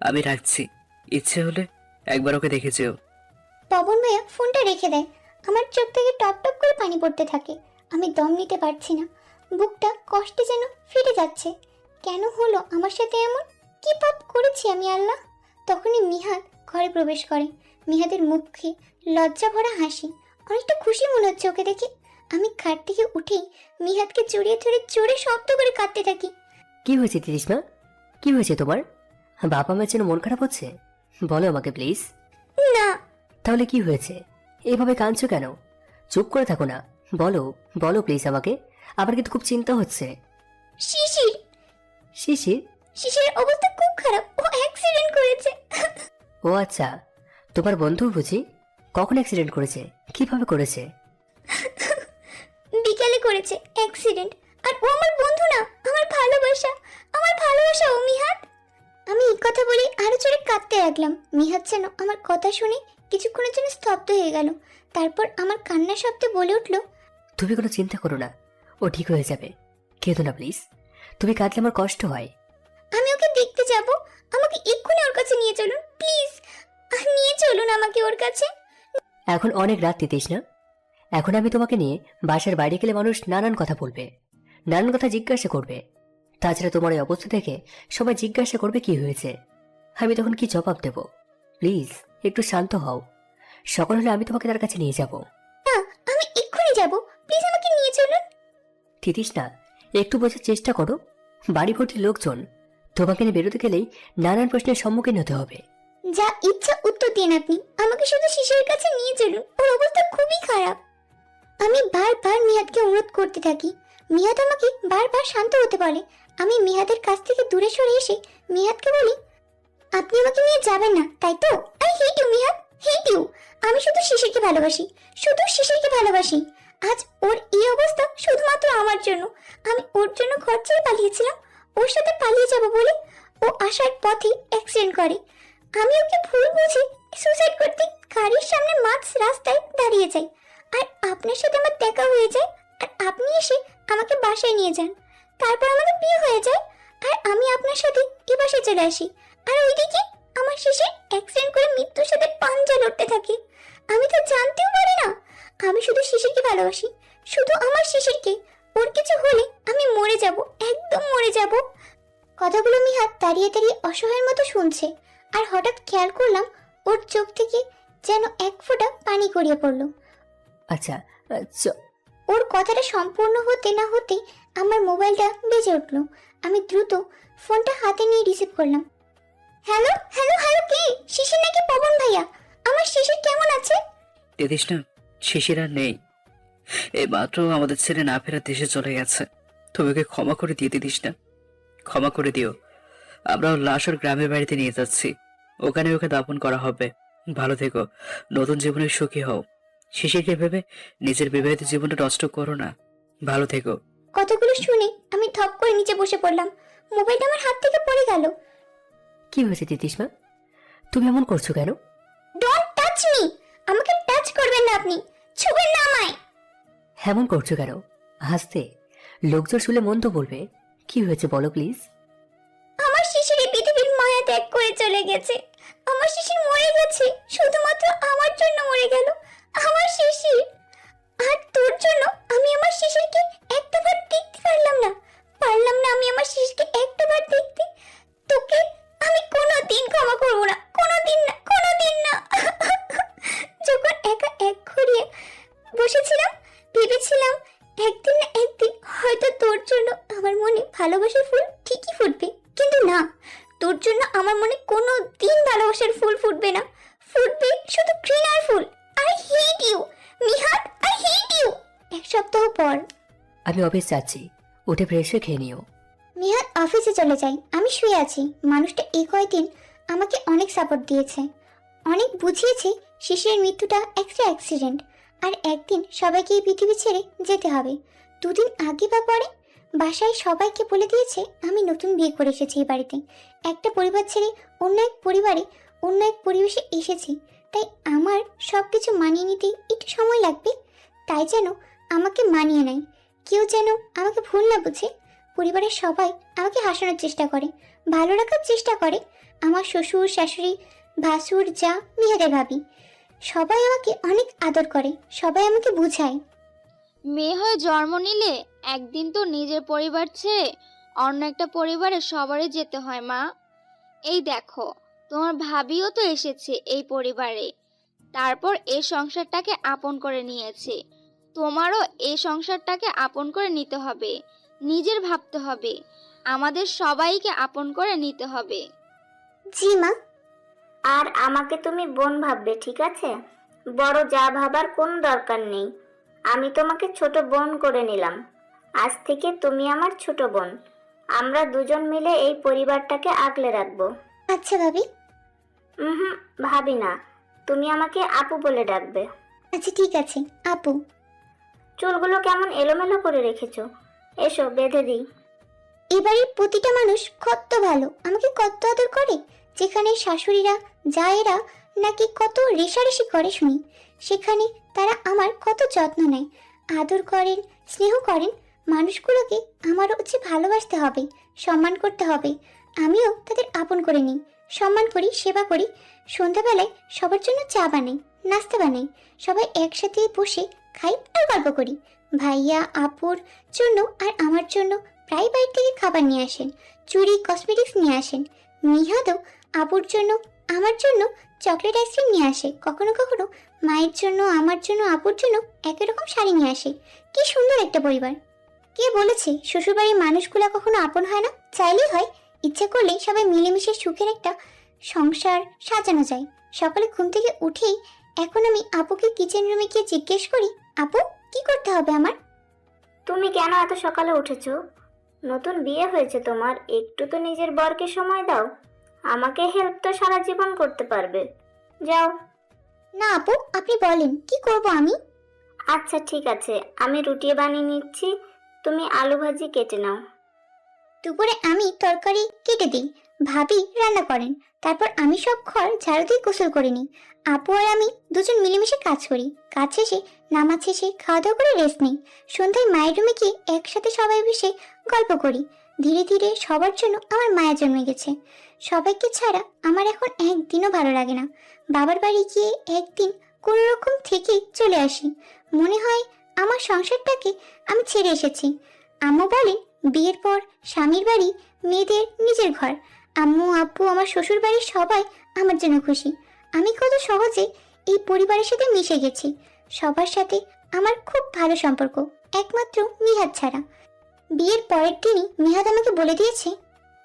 আমি রাখছি, ইচ্ছে হলে একবার ওকে দেখে যেও। পবন ভাইয়া ফোনটা রেখে দেয়। আমার চোখ থেকে টপ টপ করে পানি পড়তে থাকে। আমি দম নিতে পারছি না, বুকটা কষ্টে যেন ফেটে যাচ্ছে। কেন হলো আমার সাথে এমন? কি পাপ করেছি আমি আল্লাহ? তখনই মিহাদ ঘরে প্রবেশ করে। মিহাদের মুখে লজ্জা ভরা হাসি, অনেকটা খুশি মনে হচ্ছে ওকে দেখে। আমি খাট থেকে উঠেই মিহাদকে জড়িয়ে ধরে জোরে শব্দ করে কাঁদতে থাকি। কি হয়েছে তিরিশমা? কি হয়েছে তোমার? বাবা মায়ের জন্য মন খারাপ হচ্ছে? বলো আমাকে প্লিজ। না। তাহলে কি হয়েছে? এইভাবে কাঁদছো কেন? চুপ করে থাকো না, বলো বলো প্লিজ আমাকে। আমার কিন্তু খুব চিন্তা হচ্ছে। শিশির। শিশির? শিশিরের অবস্থা খুব খারাপ, ও অ্যাক্সিডেন্ট করেছে। ও আচ্ছা, তোমার বন্ধু বুঝি? কখন অ্যাক্সিডেন্ট করেছে? কিভাবে করেছে? বিকালে করেছে অ্যাক্সিডেন্ট। আর ও আমার বন্ধু না, আমার ভালোবাসা, আমার ভালোবাসা ও মিহাত। আমি এই কথা বলে আরো জোরে কাঁদতে লাগলাম। মিহাত যেন আমার কথা শুনে কিছুক্ষণের জন্য স্তব্ধ হয়ে গেল। তারপর আমার কান্নার শব্দে বলে উঠল, তুমি কোনো চিন্তা করো না, ও ঠিক হয়ে যাবে। কেঁদো না প্লিজ, তুমি কাঁদলে আমার কষ্ট হয়। আমি ওকে দেখতে যাব, আমাকে এক্ষুনি ওর কাছে নিয়ে চলুন প্লিজ, নিয়ে চলুন আমাকে ওর কাছে। এখন অনেক রাত দিতিস না? এখন আমি তোমাকে নিয়ে বাসার বাইরে গেলে মানুষ নানান কথা বলবে, নানান কথা জিজ্ঞাসা করবে। তাছাড়া তোমার এই অবস্থা থেকে সবাই জিজ্ঞাসা করবে কি হয়েছে, আমি তখন কি জবাব দেব? প্লিজ একটু শান্ত হও, সকাল হলে আমি তোমাকে তার কাছে নিয়ে যাব। না, আমি এক্ষুনি যাব, প্লিজ আমাকে নিয়ে চলুন। তিতিস না, একটু বোঝার চেষ্টা করো। বাড়ি ভর্তি লোকজন, তোমাকে নিয়ে বেরোতে গেলেই নানান প্রশ্নের সম্মুখীন হতে হবে। যা ইচ্ছা উত্তর দিন আপনি, আমাকে শুধু শিশিরের কাছে নিয়ে চলুন, ওর অবস্থা খুবই খারাপ। আমি বারবার মিহাদকে অনুরোধ করতে থাকি। মিহাদ আমাকে বারবার শান্ত হতে বলে। আমি মিহাদের কাছ থেকে দূরে সরে এসে মিহাদকে বলি, আপনি আমাকে নিয়ে যাবেন না তাই তো? I hate you Mihad, hate you. আমি শুধু শিশিরকে ভালোবাসি, শুধু শিশিরকে ভালোবাসি। আজ ওর এই অবস্থা শুধুমাত্র আমার জন্য। আমি ওর জন্য ঘর ছেড়ে পালিয়েছিলাম, ওর সাথে পালিয়ে যাব বলে ও আসার পথে অ্যাক্সিডেন্ট করে। আমি ওকে ভুল বুঝে সুসাইড করতে গাড়ির সামনে মাঝ রাস্তায় দাঁড়িয়ে যাই। আর আপনার সাথে আমার দেখা হয়ে যায়, আর আপনি এসে আমাকে বাসায় নিয়ে যান। তারপর আমাদের বিয়ে হয়ে যায়, আর আমি আপনার সাথে এ বাসায় চলে আসি। আর ওইদিকে আমার শেষে অ্যাক্সিডেন্ট করে মৃত্যুর সাথে পাঞ্জা লড়তে থাকে। আমি তো জানতেও পারি না। আমি শুধু শিশিরকে ভালোবাসি, শুধু আমার শিশিরকে। ওর কিছু হলে আমি মরে যাব, একদম মরে যাব। কথাগুলো মিহাদ দাঁড়িয়ে দাঁড়িয়ে অসহায়ের মতো শুনছে। আর হঠাৎ খেয়াল করলাম ওর চোখ থেকে যেন এক ফোঁটা পানি গড়িয়ে পড়ল। আচ্ছা, ওর কথাটা সম্পূর্ণ হতে না হতে আমার মোবাইলটা বেজে উঠল। আমি দ্রুত ফোনটা হাতে নিয়ে রিসিভ করলাম। হ্যালো হ্যালো হ্যালো, কে? শিশির নাকি পবন ভাইয়া? আমার শিশির কেমন আছে? দেখিস না, শিশির আর নেই। এই মাত্র আমাদের ছেলে না ফেরা দেশে চলে গেছে। তুমি ওকে ক্ষমা করে দিয়ে দিস না, ক্ষমা করে দিও। আমরা ওর লাশ ওর গ্রামের বাড়িতে নিয়ে যাচ্ছি, ওখানে ওকে দাফন করা হবে। ভালো থেকো, নতুন জীবনে সুখী হও। শিশিরকে ভেবে নিজের বিবাহিত জীবনটা নষ্ট করো না। ভালো থেকো। কথাগুলো শুনে আমি থপ করে নিচে বসে পড়লাম। মোবাইলটা আমার হাত থেকে পড়ে গেল। কি হয়েছে তিতিসমা, তুমি এমন করছো কেন? ডোন্ট টাচ মি, আমাকে টাচ করবেন না আপনি, ছুবেন না আমায়। এমন করছো কেন? হাসতে লোকজন শুলে মন্দ বলবে। কি হয়েছে বলো প্লিজ। আমার শিশির এই পৃথিবীর মায়া ত্যাগ করে চলে গেছে। আমার শিশির মরে গেছে, শুধুমাত্র আমার জন্য মরে গেল। আমার শিশির। আর তোর জন্য আমি আমার শিশিরকে একটাবার দেখতে পারলাম না। আমি আমার শিশিরকে একটাবার দেখতে। তোকে আমি কোনোদিন ক্ষমা করবো না, কোনোদিন না, কোনোদিন না। যখন একা এক ঘুরিয়ে বসেছিলাম, ভেবেছিলাম একদিন না একদিন হয়তো তোর জন্য আমার মনে ভালোবাসার ফুল ঠিকই ফুটবে। কিন্তু না, তোর জন্য আমার মনে কোনো দিন ভালোবাসার ফুল ফুটবে না, ফুটবে শুধু ঘৃণার ফুল। I hate you Mihad, I hate you. এক সপ্তাহ পর আমি অফিস যাচ্ছি, উঠে ফ্রেশ হয়ে খেয়ে নিও। মিহাদ অফিসে চলে যাই, আমি শুয়ে আছি। মানুষটা এই কয়দিন আমাকে অনেক সাপোর্ট দিয়েছে, অনেক বুঝিয়েছে শিশিরের মৃত্যুটা একটা অ্যাক্সিডেন্ট। আর একদিন সবাইকে এই পৃথিবী ছেড়ে যেতে হবে। দুদিন আগে বা পরে বাসায় সবাইকে বলে দিয়েছে আমি নতুন বিয়ে করে এসেছি এই বাড়িতে। একটা পরিবার ছেড়ে অন্য এক পরিবারে, অন্য এক পরিবেশে এসেছি। তাই আমার সব কিছু মানিয়ে নিতে একটু সময় লাগবে। তাই যেন আমাকে মানিয়ে নেয়, কেউ যেন আমাকে ভুল না বুঝে। পরিবারের সবাই আমাকে হাসানোর চেষ্টা করে, ভালো রাখার চেষ্টা করে। আমার শ্বশুর শাশুড়ি, ভাসুর, যা, মিহাদের ভাবি, সবাই আমাকে অনেক আদর করে, সবাই আমাকে বুঝায়। মেয়ে হয়ে জন্ম নিলে একদিন তো নিজের পরিবার ছেড়ে অন্য একটা পরিবারে সবারই যেতে হয় মা। এই দেখো, তোমার ভাবিও তো এসেছে এই পরিবারে, তারপর এই সংসারটাকে আপন করে নিয়েছে। তোমারও এই সংসারটাকে আপন করে নিতে হবে, নিজের ভাবতে হবে, আমাদের সবাইকে আপন করে নিতে হবে। জি মা। আর আমাকে তুমি বোন ভাববে, ঠিক আছে? বড় যা ভাবার কোনো দরকার নেই। আমি তোমাকে ছোট বোন করে নিলাম। আজ থেকে তুমি আমার ছোট বোন। আমরা দুজন মিলে এই পরিবারটাকে আগলে রাখবো। আচ্ছা ভাবি। ভাবি না, তুমি আমাকে আপু বলে ডাকবে। আচ্ছা ঠিক আছে আপু। চুলগুলো কেমন এলোমেলো করে রেখেছো, এসো বেঁধে দিই। এবারের প্রতিটা মানুষ কত ভালো, আমাকে কত আদর করে। যেখানে শাশুড়িরা জায়েরা নাকি কত রেশারেশি করে শুনি, সেখানে তারা আমার কত যত্ন নেয়, আদর করেন, স্নেহ করেন। মানুষগুলোকে আমারও হচ্ছে ভালোবাসতে হবে, সম্মান করতে হবে। আমিও তাদের আপন করে নিই, সম্মান করি, সেবা করি। সন্ধ্যাবেলায় সবার জন্য চা বানাই, নাস্তা বানাই, সবাই একসাথে বসে খাই আর গল্প করি। ভাইয়া আপুর জন্য আর আমার জন্য প্রায় বাইরে থেকে খাবার নিয়ে আসেন, চুড়ি কসমেটিক্স নিয়ে আসেন। নিহাদও আপুর জন্য আমার জন্য চকলেট আইসক্রিম নিয়ে আসে। কখনো কখনো মায়ের জন্য আমার জন্য আপুর জন্য একই রকম শাড়ি নিয়ে আসে। কি সুন্দর একটা পরিবার। কে বলেছে শ্বশুরবাড়ির মানুষগুলা কখনো আপন হয় না? চাইলেই হয়, ইচ্ছে করলে সবাই মিলেমিশে সুখের একটা সংসার সাজানো যায়। সকালে ঘুম থেকে উঠেই এখন আমি আপুকে কিচেন রুমে গিয়ে জিজ্ঞেস করি, আপু কি করতে হবে আমার? তুমি কেন এত সকালে উঠেছো? নতুন বিয়ে হয়েছে তোমার, একটু তো নিজের বরকে সময় দাও। আমাকে হেল্প তো সারা জীবন করতে পারবে। যাও। না আপু, আপনি বলেন কি করব আমি? আচ্ছা ঠিক আছে, আমি রুটি বানিয়ে নিচ্ছি, তুমি আলু ভাজি কেটে নাও। দুপুরে আমি তরকারি কেটে দিই, ভাবি রান্না করেন, তারপর আমি সব ঘর ঝাড়ু দিয়ে গোসল করে নিই। আপু আর আমি দুজন মিলেমিশে কাজ করি। কাজ শেষে নামাজ শেষে খাওয়া দাওয়া করে রেস্ট নিই। সন্ধ্যায় মায়ের রুমে গিয়ে একসাথে সবাই বসে গল্প করি। ধীরে ধীরে সবার জন্য আমার মায়া জন্মে গেছে। সবাইকে ছাড়া আমার এখন একদিনও ভালো লাগে না। বাবার বাড়ি গিয়ে একদিন কোনো রকম থেকে চলে আসি। মনে হয় আমার সংসারটাকে আমি ছেড়ে এসেছি। আম্মু বলেন বিয়ের পর স্বামীর বাড়ি মেয়েদের নিজের ঘর। আম্মু আব্বু আমার শ্বশুর বাড়ির সবাই আমার জন্য খুশি। আমি কত সহজে এই পরিবারের সাথে মিশে গেছি। সবার সাথে আমার খুব ভালো সম্পর্ক, একমাত্র মিহাদ ছাড়া। বিয়ের পরের দিনই মিহাদ আমাকে বলে দিয়েছে,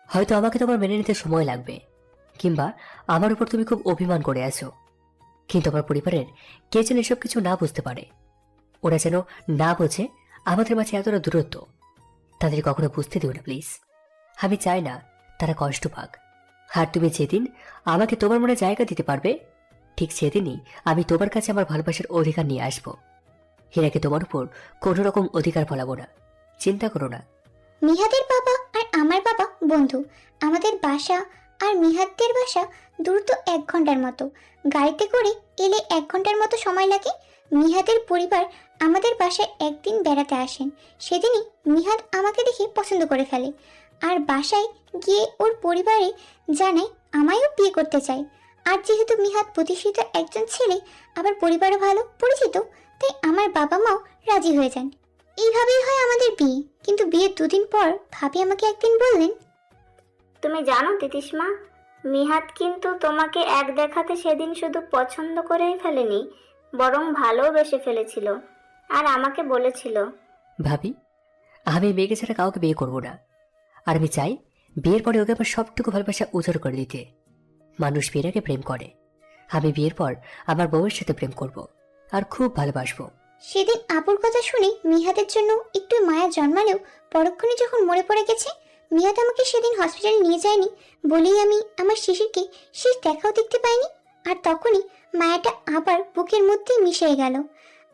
হয়তো আমাকে তোমার মেনে নিতে সময় লাগবে, কিংবা আমার উপর তুমি খুব অভিমান করে আছো, কিন্তু আমার পরিবারের কে যেন এসব কিছু না বুঝতে পারে। ওরা যেন না বোঝে আমাদের মাঝে এতটা দূরত্ব। তাদের কখনো বুঝতে দিও না প্লিজ। আমি চাই না তারা কষ্ট পাক। আর তুমি যেদিন আমাকে তোমার মনে জায়গা দিতে পারবে, ঠিক সেদিনই আমি তোমার কাছে আমার ভালোবাসার অধিকার নিয়ে আসবো। হীরাকে তোমার উপর কোনো রকম অধিকার ফলাবো না, চিন্তা করো না। মিহাদের বাবা আর আমার বাবা বন্ধু। আমাদের বাসা আর মিহাদের বাসা দূর তো 1 ঘন্টার মতো। গাড়িতে করে এলে 1 ঘন্টার মতো সময় লাগে। মিহাদের পরিবার আমাদের বাসায় একদিন বেড়াতে আসেন। সেদিনই মিহাদ আমাকে দেখে পছন্দ করে ফেলে আর বাসায় গিয়ে ওর পরিবারে জানায় আমায়ও বিয়ে করতে চায়। আর যেহেতু মিহাদ প্রতিষ্ঠিত একজন ছেলে, আবার পরিবারও ভালো পরিচিত, তাই আমার বাবা মাও রাজি হয়ে যান। এইভাবেই হয় আমাদের বিয়ে। কিন্তু বিয়ের 2 দিন পর ভাবি আমাকে একদিন বললেন, তুমি জানো তিতিসমা, মিহাদ কিন্তু তোমাকে এক দেখাতে সেদিন শুধু পছন্দ করেই ফেলেনি, বরং ভালোবেসে ফেলেছিল। আর আমাকে বলেছিল, ভাবি আমি এই মেয়েকে ছাড়া কাউকে বিয়ে করবো না। আর আমি চাই বিয়ের পরে ওকে আবার সবটুকু ভালোবাসা উজাড় করে দিতে। মানুষ বিয়ের আগে প্রেম করে, আমি বিয়ের পর আমার বউয়ের সাথে প্রেম করব আর খুব ভালোবাসবো। সেদিন আপুর কথা শুনে মিহাদের জন্য একটু মায়া জন্মালেও পরক্ষণে যখন মরে পড়ে গেছে। মিহাদ আমাকে সেদিন হসপিটালে নিয়ে যায়নি বলেই আমি আমার শিশিরকে শেষ দেখাও দেখতে পাইনি। আর তখনই মায়াটা আবার বুকের মধ্যেই মিশে গেল।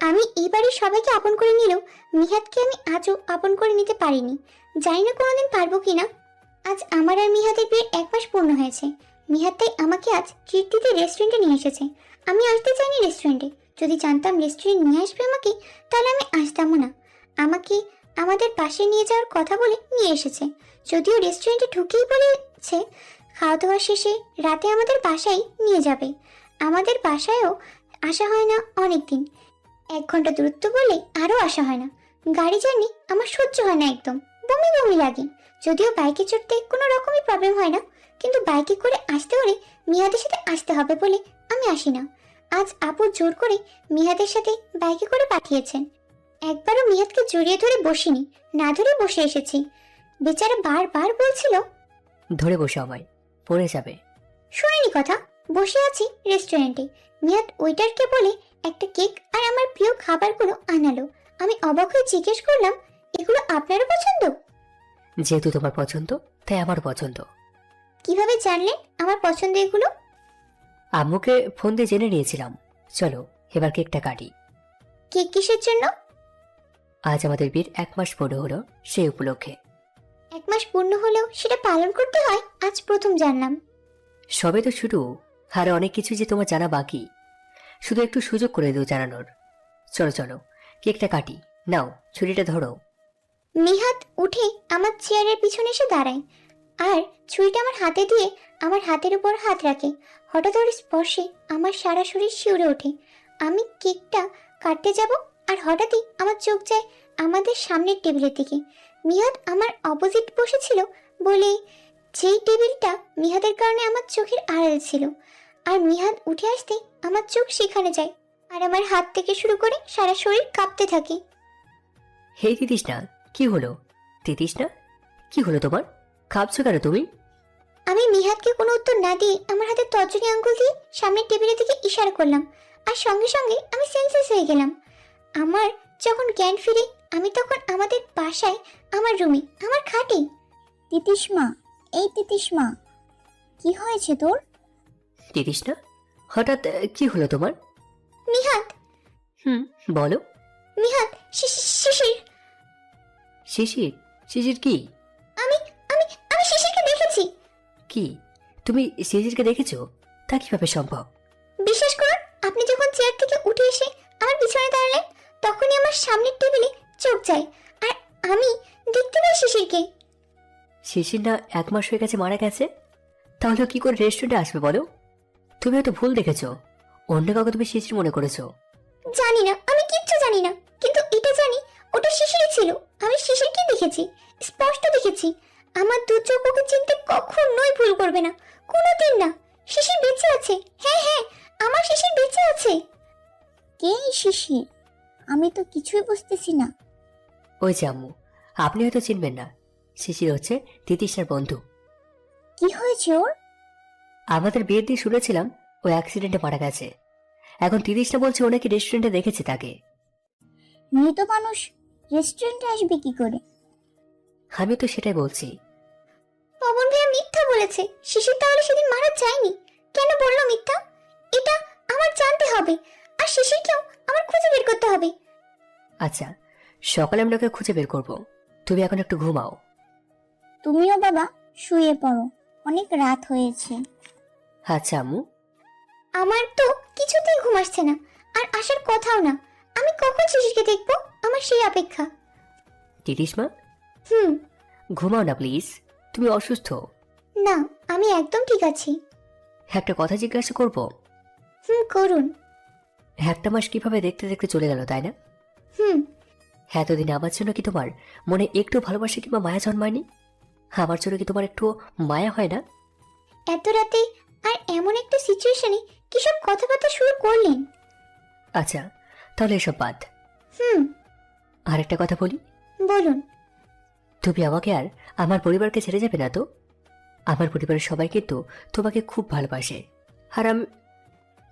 আমি এবারে সবাইকে আপন করে নিলেও মিহাদকে আমি আজও আপন করে নিতে পারিনি। জানি না কোনোদিন পারবো কিনা। আজ আমার আর মিহাদের বিয়ের 1 মাস পূর্ণ হয়েছে। মিহাদ তাই আমাকে আজ ট্রিট দিতে রেস্টুরেন্টে নিয়ে এসেছে। আমি আসতে চাইনি রেস্টুরেন্টে। যদি জানতাম রেস্টুরেন্ট নিয়ে আসবে আমাকে, তাহলে আমি আসতামও না। আমাকে আমাদের পাশে নিয়ে যাওয়ার কথা বলে নিয়ে এসেছে। যদিও রেস্টুরেন্টে ঢুকেই বলেছে খাওয়া দাওয়া শেষে রাতে আমাদের বাসায় নিয়ে যাবে। আমাদের বাসায়ও আসা হয় না অনেক দিন। 1 ঘন্টা দূরত্ব বলে আরও আসা হয় না। গাড়ি জার্নি আমার সহ্য হয় না, একদম বমি বমি লাগে। যদিও বাইকে চড়তে কোনো রকমই প্রবলেম হয় না, কিন্তু বাইকে করে আসতে হলে মিহাদের সাথে আসতে হবে বলে আমি আসি না। আজ আপু জোর করে মিহাদের সাথে বাইকে করে পাঠিয়েছেন। একবারও মিহাদকে জড়িয়ে ধরে বসিনি, না ধরে বসে এসেছি। বেচারা বারবার বলছিল, ধরে বসে আমায়, পড়ে যাবে। শুনিনি কথা। বসে আছি রেস্টুরেন্টে। মিহাদ ওয়েটারকে বলে একটা কেক আর আমার প্রিয় খাবারগুলো আনালো। আমি অবাক হয়ে জিজ্ঞেস করলাম, এগুলো আপনারও পছন্দ? যেহেতু তোমার পছন্দ তাই আমার পছন্দ। কিভাবে জানলেন আমার পছন্দ এগুলো? আম্মুকে ফোন দিয়ে জেনে নিয়েছিলাম। চলো এবার কেকটা কাটি। কেক কিসের জন্য? আজ আমাদের বিয়ের 1 মাস পূর্ণ হলো, সেই উপলক্ষে। 1 মাস পূর্ণ হলেও সেটা পালন করতে হয় আজ প্রথম জানলাম। সবে তো শুরু, আর অনেক কিছু যে তোমার জানা বাকি, শুধু একটু সুযোগ করে দিও জানানোর। চলো চলো কেকটা কাটি, নাও ছুরিটা ধরো। মিহাদ উঠে আমার চেয়ারের পিছনে এসে দাঁড়ায় আর ছুরিটা আমার হাতে দিয়ে আমার হাতের উপর হাত রাখে। হঠাৎ ওর স্পর্শে আমার সারা শরীর শিউরে ওঠে। আমি কেকটা কাটতে যাব আর হঠাৎই আমার চোখ যায় আমাদের সামনের টেবিলের দিকে। মিহাদ আমার অপোজিট বসেছিল বলে যেই টেবিলটা মিহাদের কারণে আমার চোখের আড়াল ছিল। আর মিহাদ উঠে আসতে আমার চোখ সেখানে যায় আর আমার হাত থেকে শুরু করে সারা শরীর কাঁপতে থাকে। হে তিতিস না, কি হলো? তিতিস না, কি হলো তোমার? কাঁপছো কেন তুমি? আমি মিহাদকে কোনো উত্তর না দিয়ে আমার হাতে তর্জনী আঙ্গুল দিয়ে সামনের টেবিলের দিকে ইশারা করলাম আর সঙ্গে সঙ্গে আমি সেন্সলেস হয়ে গেলাম। আমার যখন জ্ঞান ফিরে আমি তখন আমাদের বাসায়, আমার রুমে, আমার খাটে। তিতিসমা, এই তিতিসমা, কি হয়েছে তোর? তিতিস না, হঠাৎ কি হলো তোমার? মিহাদ, বলো। মিহাদ, শিশির। শিশির? শিশির কি? আমি আমি আমি শিশিরকে দেখেছি। কি, তুমি শিশিরকে দেখেছো? তা কিভাবে সম্ভব? বিশ্বাস করুন, আপনি যখন চেয়ার থেকে উঠে এসে আমার পিছনে দাঁড়ালেন তখনই আমার সামনের টেবিলে চোখ যায় আর আমি দেখতে পাই শিশিরকে। শিশির না 1 মাস হয়ে গেছে মারা গেছে? তাহলে ও কি করে রেস্টুরেন্টে আসবে বলো? তুমি হয়তো ভুল দেখেছো, অন্য কাউকে তুমি শিশির মনে করেছো। জানি না, আমি কিচ্ছু জানি না, কিন্তু এটা জানি ওটা শিশিরই ছিল। আমি শিশিরকে দেখেছি, স্পষ্ট দেখেছি। আমার দু চোখ ওকে চিনতে কখনোই ভুল করবে না, কোনোদিন না। শিশির বেঁচে আছে, হ্যাঁ হ্যাঁ, আমার শিশির বেঁচে আছে। কে এই শিশির? আমি তো কিছুই বুঝতেছি না। ওই যে আম্মু, আপনি হয়তো চিনবেন না, শিশির হচ্ছে তিতিশার বন্ধু। কি হয়েছে ওর? আমাদের বিয়ের দিয়ে শুনেছিলাম ও অ্যাক্সিডেন্টে মারা গেছে। এখন তিতিশা বলছে ও নাকি রেস্টুরেন্টে দেখেছে তাকে। মৃত মানুষ রেস্টুরেন্টে আসবে কি করে? আমি তো সেটাই বলছি। পবন ভাইয়া মিথ্যা বলেছে, শিশির তাহলে সেদিন মারা যায়নি। কেন বললো মিথ্যা? এটা আমার জানতে হবে, আর শিশিরকেও আমার খুঁজে বের করতে হবে। আচ্ছা, সকালে আমরা ওকে খুঁজে বের করব, তুমি এখন একটু ঘুমাও। তুমিও বাবা শুয়ে পড়ো, অনেক রাত হয়েছে। আচ্ছা আম্মু। আমার তো কিছুতেই ঘুম আসছে না, আর আসার কথাও না। আমি কখন শিশিরকে দেখবো, আমার সেই অপেক্ষা। তিতিশমা, হুম। ঘুমাও না প্লিজ, তুমি অসুস্থ। না, আমি একদম ঠিক আছি। একটা কথা জিজ্ঞাসা করব? করুন। 1 মাস কিভাবে দেখতে দেখতে চলে গেল, তাই না? হুম। এতদিন আমার জন্য কি তোমার মনে একটু ভালোবাসা কিংবা মায়া জন্মায়নি? আমার জন্য কি তোমার একটু মায়া হয় না? এত রাতে আর এমন একটা সিচুয়েশনে কিসব কথাবার্তা শুরু করলেন? আচ্ছা, তাহলে এসব বাদ। হুম। আর একটা কথা বলি। বলুন। তুমি আমাকে আর আমার পরিবারকে ছেড়ে যাবে না তো? আমার পরিবারের সবাই কিন্তু তোমাকে খুব ভালোবাসে। আর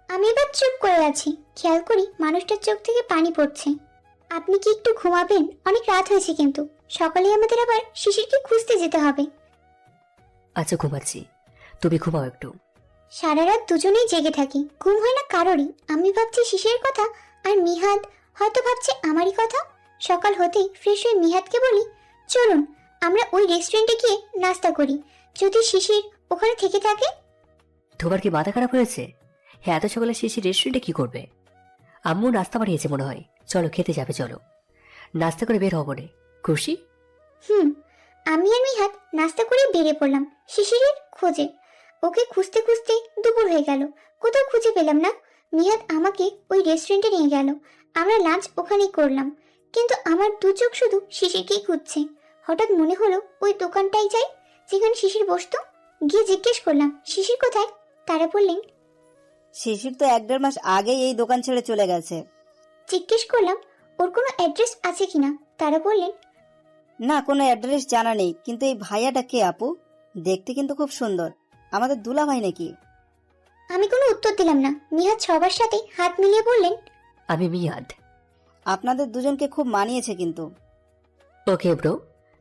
আমি এবার চুপ করে আছি, খেয়াল করি মানুষটার চোখ থেকে পানি পড়ছে। আপনি কি একটু ঘুমাবেন? অনেক রাত হয়েছে কিন্তু, সকালে আমাদের আবার শিশিরকে খুঁজতে যেতে হবে। আচ্ছা ঘুমাচ্ছি, তুমি ঘুমাও একটু। সারা রাত দুজনেই জেগে থাকি, ঘুম হয় না কারোরই। আমি ভাবছি শিশিরের কথা আর মিহাদ হয়তো ভাবছে আমারই কথা। সকাল হতেই ফ্রেশ হয়ে মিহাদকে বলি, চলুন আমরা ওই রেস্টুরেন্টে গিয়ে নাস্তা করি, যদি শিশির ওখানে থেকে থাকে। তোমার কি মাথা খারাপ হয়েছে? হ্যাঁ, এত সকালে শিশির রেস্টুরেন্টে কি করবে? আম্মু নাস্তা বানিয়েছে মনে হয়, চলো খেতে যাবে, চলো নাস্তা করে বের হবো নে। খুশি? আমি আর মিহাদ নাস্তা করে বেরিয়ে পড়লাম শিশিরের খোঁজে। ওকে খুঁজতে খুঁজতে দুপুর হয়ে গেল, কোথাও খুঁজে পেলাম না। মিহাদ আমাকে ওই রেস্টুরেন্টে নিয়ে গেল, আমরা লাঞ্চ ওখানেই করলাম, কিন্তু আমার দু চোখ শুধু শিশিরকেই খুঁজছে। হঠাৎ মনে হলো ওই দোকানটাই যাই যেখানে শিশির বসতো। গিয়ে জিজ্ঞেস করলাম শিশির কোথায়। তারা বললেন শিশির তো 1-1.5 মাস আগেই এই দোকান ছেড়ে চলে গেছে। জিজ্ঞেস করলাম ওর কোনো অ্যাড্রেস আছে কিনা। তারা বললেন না, কোনো অ্যাড্রেস জানা নেই, কিন্তু এই ভাইয়াটা কে আপু? দেখতে কিন্তু খুব সুন্দর, আমাদের দুলা ভাই নাকি? আমি কোনো উত্তর দিলাম না। মিহাদ সবার সাথে হাত মিলিয়ে বললেন, আমি মিয়াদ। আপনাদের দুজনকে খুব মানিয়েছে কিন্তু। ওকে ব্রো,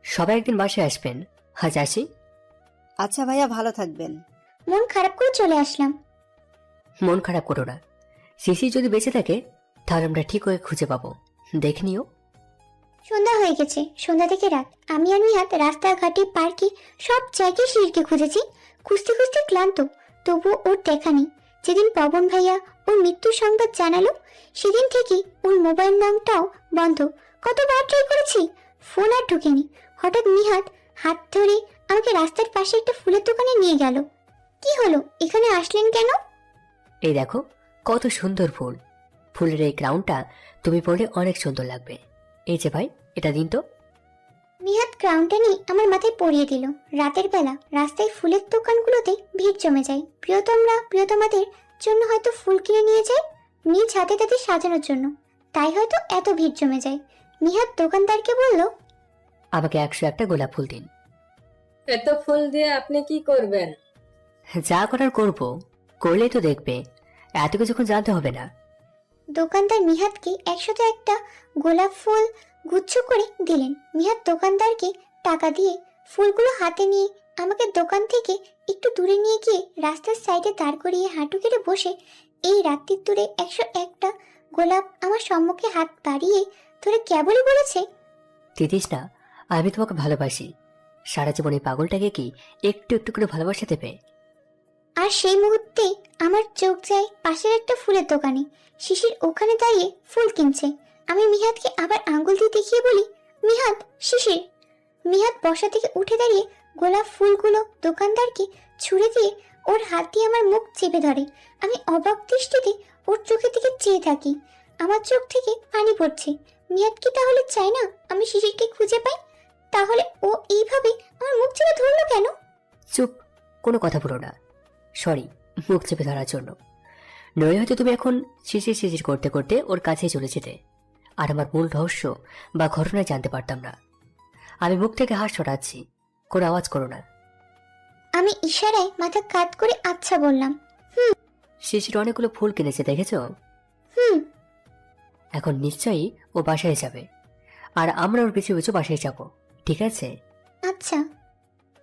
সবাই একদিন বাসায় আসবেন, আজ আসি। আচ্ছা ভাইয়া, ভালো থাকবেন। মন খারাপ করে চলে আসলাম। মন খারাপ করো না, শিশির যদি বেঁচে থাকে তাহলে আমরা ঠিক হয়ে খুঁজে পাবো, দেখে নিও। সন্ধ্যা হয়ে গেছে, সন্ধ্যা থেকে রাত। আমি আর নিহাত রাস্তাঘাটে, পার্কে, সব জায়গায় শিশিরকে খুঁজেছি। খুঁজতে খুঁজতে ক্লান্ত, তবুও ওর দেখা নেই। যেদিন পবন ভাইয়া ওর মৃত্যুর সংবাদ জানালো, সেদিন থেকে ওর মোবাইল নামটাও বন্ধ। কতবার ট্রাই করেছি, ফোন আর ঢোকেনি। হঠাৎ নিহাত হাত ধরে আমাকে রাস্তার পাশে একটা ফুলের দোকানে নিয়ে গেল। কি হলো, এখানে আসলেন কেন? এই দেখো কত সুন্দর ফুল, ফুলের এই ক্রাউনটা তুমি পরলে অনেক সুন্দর লাগবে। এই যে ভাই, এটা দিন তো। নিহাত ক্রাউনটা নিয়ে আমার মাথায় পরিয়ে দিল। রাতের বেলা রাস্তায় ফুলের দোকানগুলোতে ভিড় জমে যায়। প্রিয়তমরা প্রিয়তমাদের জন্য হয়তো ফুল কিনে নিয়ে যায় নিজ হাতে তাদের সাজানোর জন্য, তাই হয়তো এত ভিড় জমে যায়। নিহাত দোকানদারকে বলল, আমাকে 101টা গোলাপ ফুল দিন। এত ফুল দিয়ে আপনি কি করবেন? যা করার করব, করলেই তো দেখবে, এত কিছুক্ষণ জানতে হবে না। দোকানদার নিহাতকে 101টা গোলাপ ফুল গুচ্ছ করে দিলেন। নিহাত দোকানদারকে টাকা দিয়ে ফুলগুলো হাতে নিয়ে আমাকে দোকান থেকে একটু দূরে নিয়ে গিয়ে রাস্তার সাইডে দাঁড় করিয়ে হাঁটু কেটে বসে এই রাত্রির দূরে 101টা গোলাপ আমার সম্মুখে হাত বাড়িয়ে ধরে কেবলই বলেছে, দিদিস না, আমি তোমাকে ভালোবাসি। সারা জীবন এই পাগলটাকে কি একটু একটু করে ভালোবাসা দেবে? আর সেই মুহূর্তেই আমার চোখ যায় পাশের একটা ফুলের দোকানে। শিশির ওখানে দাঁড়িয়ে ফুল কিনছে। আমি মিহাতকে আবার আঙ্গুল দিয়ে দেখিয়ে বলি, মিহাত, শিশির। মিহাত বসা থেকে উঠে দাঁড়িয়ে গোলাপ ফুলগুলো দোকানদারকে ছুঁড়ে দিয়ে ওর হাত দিয়ে আমার মুখ চেপে ধরে। আমি অবাক দৃষ্টিতে ওর চোখের দিকে চেয়ে থাকি। আমার চোখ থেকে পানি পড়ছে। মিহাত কি তাহলে চায় না আমি শিশিরকে খুঁজে পাই? তাহলে ও এইভাবে আমার মুখ চেপে ধরলো কেন? চুপ, কোনো কথা বলো না। সরি মুখ চেপে ধরার জন্য। নয় হয়তো তুমি এখন শিশির শিশির করতে করতে ওর কাছেই চলে যেতে, আর আমার মূল রহস্য বা ঘটনা জানতে পারতাম না। আমি মুখ থেকে হাত সরাচ্ছি, কোনো আওয়াজ করো না। আমি ইশারায় মাথা কাত করে আচ্ছা বললাম। শিশির অনেকগুলো ফুল কিনেছে, দেখেছো? হুম। এখন নিশ্চয়ই ও বাসায় যাবে, আর আমরা ওর পিছু পিছু বাসায় যাব, ঠিক আছে? আচ্ছা।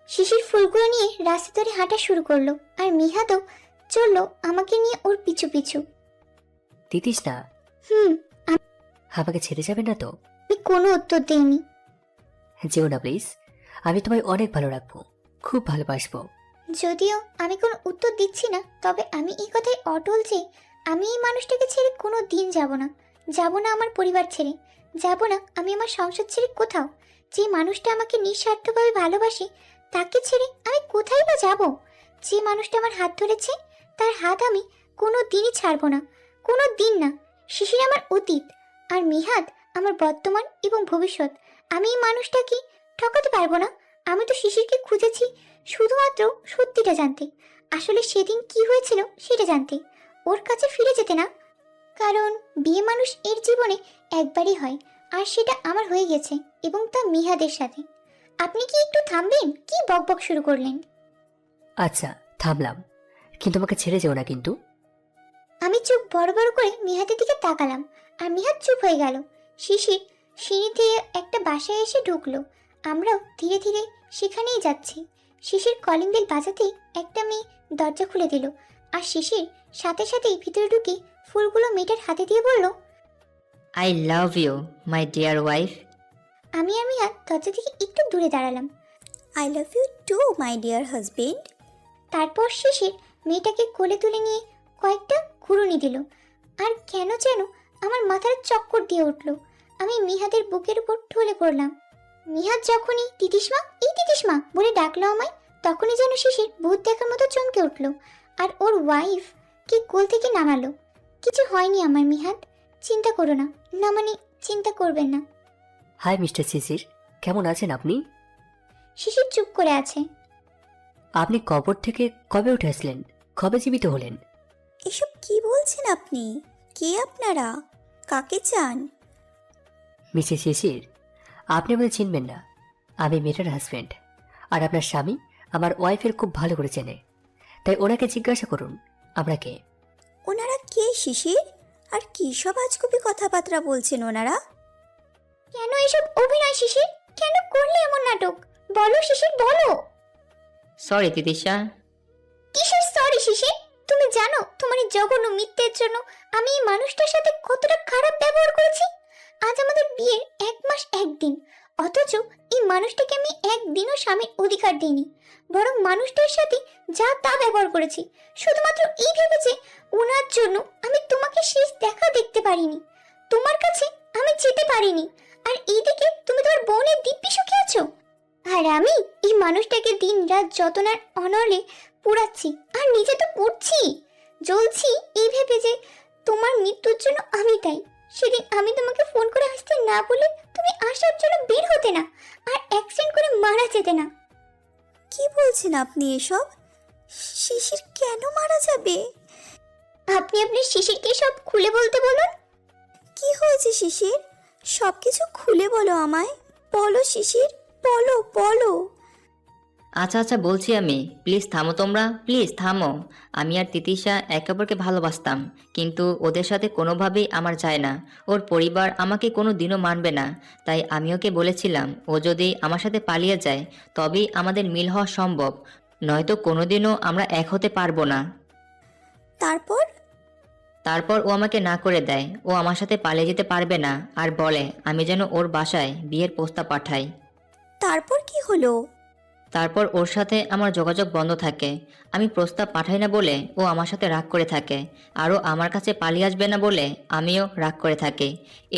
শিশির ফুলগুলো নিয়ে রাস্তা ধরে হাঁটা শুরু করলো, আর মিহাতও চললো আমাকে নিয়ে ওর পিছু পিছু। দিতিস না, হুম। আমাকে ছেড়ে যাবে না তো? আমি কোনো উত্তর দেইনি। যেও না প্লিজ, আমি তোমায় অনেক ভালো রাখবো, খুব ভালোবাসবো। যদিও আমি কোনো উত্তর দিচ্ছি না, তবে আমি এই কথায় অটল যে আমি এই মানুষটাকে ছেড়ে কোনো দিন যাব না। যাব না আমার পরিবার ছেড়ে, যাব না আমি আমার সংসার ছেড়ে কোথাও। যে মানুষটা আমাকে নিঃস্বার্থভাবে ভালোবাসে তাকে ছেড়ে আমি কোথায় বা যাব? যে মানুষটা আমার হাত ধরেছে তার হাত আমি কোনো দিনই ছাড়বো না, কোনো দিন না। শিশির আমার অতীত, আর মিহাত আমার বর্তমান এবং ভবিষ্যৎ। আমি এই মানুষটাকে ঠকাতে পারবো না। আমি তো শিশিরকে খুঁজেছি শুধুমাত্র সত্যিটা জানতে, আসলে সেদিন কি হয়েছিল সেটা জানতে, ওর কাছে ফিরে যেতে না। কারণ বিয়ে মানুষ এর জীবনে একবারই হয়, আর সেটা আমার হয়ে গেছে, এবং তা মিহাদের সাথে। আপনি কি একটু থামবেন? কি বকবক শুরু করলেন? আচ্ছা থামলাম, কিন্তু আমাকে ছেড়ে যেও না কিন্তু। আমি চোখ বড় বড় করে মিহাদের দিকে তাকালাম, আর মিহাদ চুপ হয়ে গেল। শিশির সিঁড়ি দিয়ে একটা বাসায় এসে ঢুকলো। আমরাও ধীরে ধীরে সেখানেই যাচ্ছি। শিশির কলিং বেল বাজাতেই একটা মেয়ে দরজা খুলে দিল, আর শিশির সাথে সাথেই ভিতরে ঢুকে ফুলগুলো মেয়েটার হাতে দিয়ে বলল, I love you my dear wife. আমি আর মিহাদ দরজা থেকে একটু দূরে দাঁড়ালাম। I love you too my dear husband. তারপর শিশির মেয়েটাকে কোলে তুলে নিয়ে কয়েকটা ঘুরুনি দিল, আর কেন যেন আমার মাথার চক্কর দিয়ে উঠল। আমি মিহাদের বুকের উপর ঢলে পড়লাম। মিহাদ যখনই তিতিসমা, এই তিতিসমা বলে ডাকলো আমায়, তখনই যেন শিশির ভূত দেখার মতো চমকে উঠল, আর ওর ওয়াইফ কে কোল থেকে নামালো। কিছু হয়নি আমার মিহাদ, চিন্তা করো না। না মানে চিন্তা করবেন না। হাই মিস্টার শিশির, কেমন আছেন আপনি? শিশির চুপ করে আছে। আপনি কবর থেকে কবে উঠে আসলেন? কবে জীবিত হলেন? এসব কি বলছেন আপনি? কে আপনারা? কাকে চান? মিসেস শিশির, আপনি আমাদের চিনবেন না। আমি মেয়েটার হাজব্যান্ড, আর আপনার স্বামী আমার ওয়াইফের খুব ভালো করে চেনে, তাই ওনাকে জিজ্ঞাসা করুন আমরা কে। ওনারা কে শিশির? আর কি সব আজগুবি কথাবার্তা বলছেন ওনারা? কেন এসব অভিনয় শিশির? কেন করলে এমন নাটক? বলো শিশির, বলো। সরি তিতিশা। কিসের সরি শিশির? তুমি জানো তোমার এই জঘন্য মিথ্যের জন্য আমি এই মানুষটার সাথে কতটা খারাপ ব্যবহার করেছি। আজ আমাদের বিয়ের 1 মাস 1 দিন, অথচ এই মানুষটাকে আমি একদিনও স্বামীর অধিকার দিইনি, বরং মানুষটার সাথে যা তা ব্যবহার করেছি শুধুমাত্র এই ভেবে যে ওনার জন্য আমি তোমাকে শেষ দেখা দেখতে পারিনি, তোমার কাছে আমি যেতে পারিনি। আর এইদিকে তুমি তোমার বোনের দিব্যি সুখে আছো, আর আমি এই মানুষটাকে দিন রাত যতনার অনলে পুড়াচ্ছি, আর নিজে তো পুড়ছি, জ্বলছি এই ভেবে যে তোমার মৃত্যুর জন্য আমি দায়ী। সেদিন আমি তোমাকে ফোন করে আসতে না বলে তুমি আসার জন্য বের হতে না, আর অ্যাক্সিডেন্ট করে মারা যেতে না। কি বলছেন আপনি এসব? শিশির কেন মারা যাবে? আপনি আপনার শিশিরকে সব খুলে বলতে বলুন। কি হয়েছে শিশির? সবকিছু খুলে বলো আমায়, বলো শিশির, বলো বলো। আচ্ছা আচ্ছা বলছি আমি, প্লিজ থামো তোমরা, প্লিজ থামো। আমি আর তিতিশা একে অপরকে ভালোবাসতাম, কিন্তু ওদের সাথে কোনোভাবেই আমার যায় না। ওর পরিবার আমাকে কোনো দিনও মানবে না, তাই আমি ওকে বলেছিলাম ও যদি আমার সাথে পালিয়ে যায় তবেই আমাদের মিল হওয়া সম্ভব, নয়তো কোনোদিনও আমরা এক হতে পারবো না। তারপর ও আমাকে না করে দেয়, ও আমার সাথে পালিয়ে যেতে পারবে না, আর বলে আমি যেন ওর বাসায় বিয়ের প্রস্তাব পাঠাই। তারপর কি হলো? তারপর ওর সাথে আমার যোগাযোগ বন্ধ থাকে। আমি প্রস্তাব পাঠাই না বলে ও আমার সাথে রাগ করে থাকে, আরও আমার কাছে পালিয়ে আসবে না বলে আমিও রাগ করে থাকি।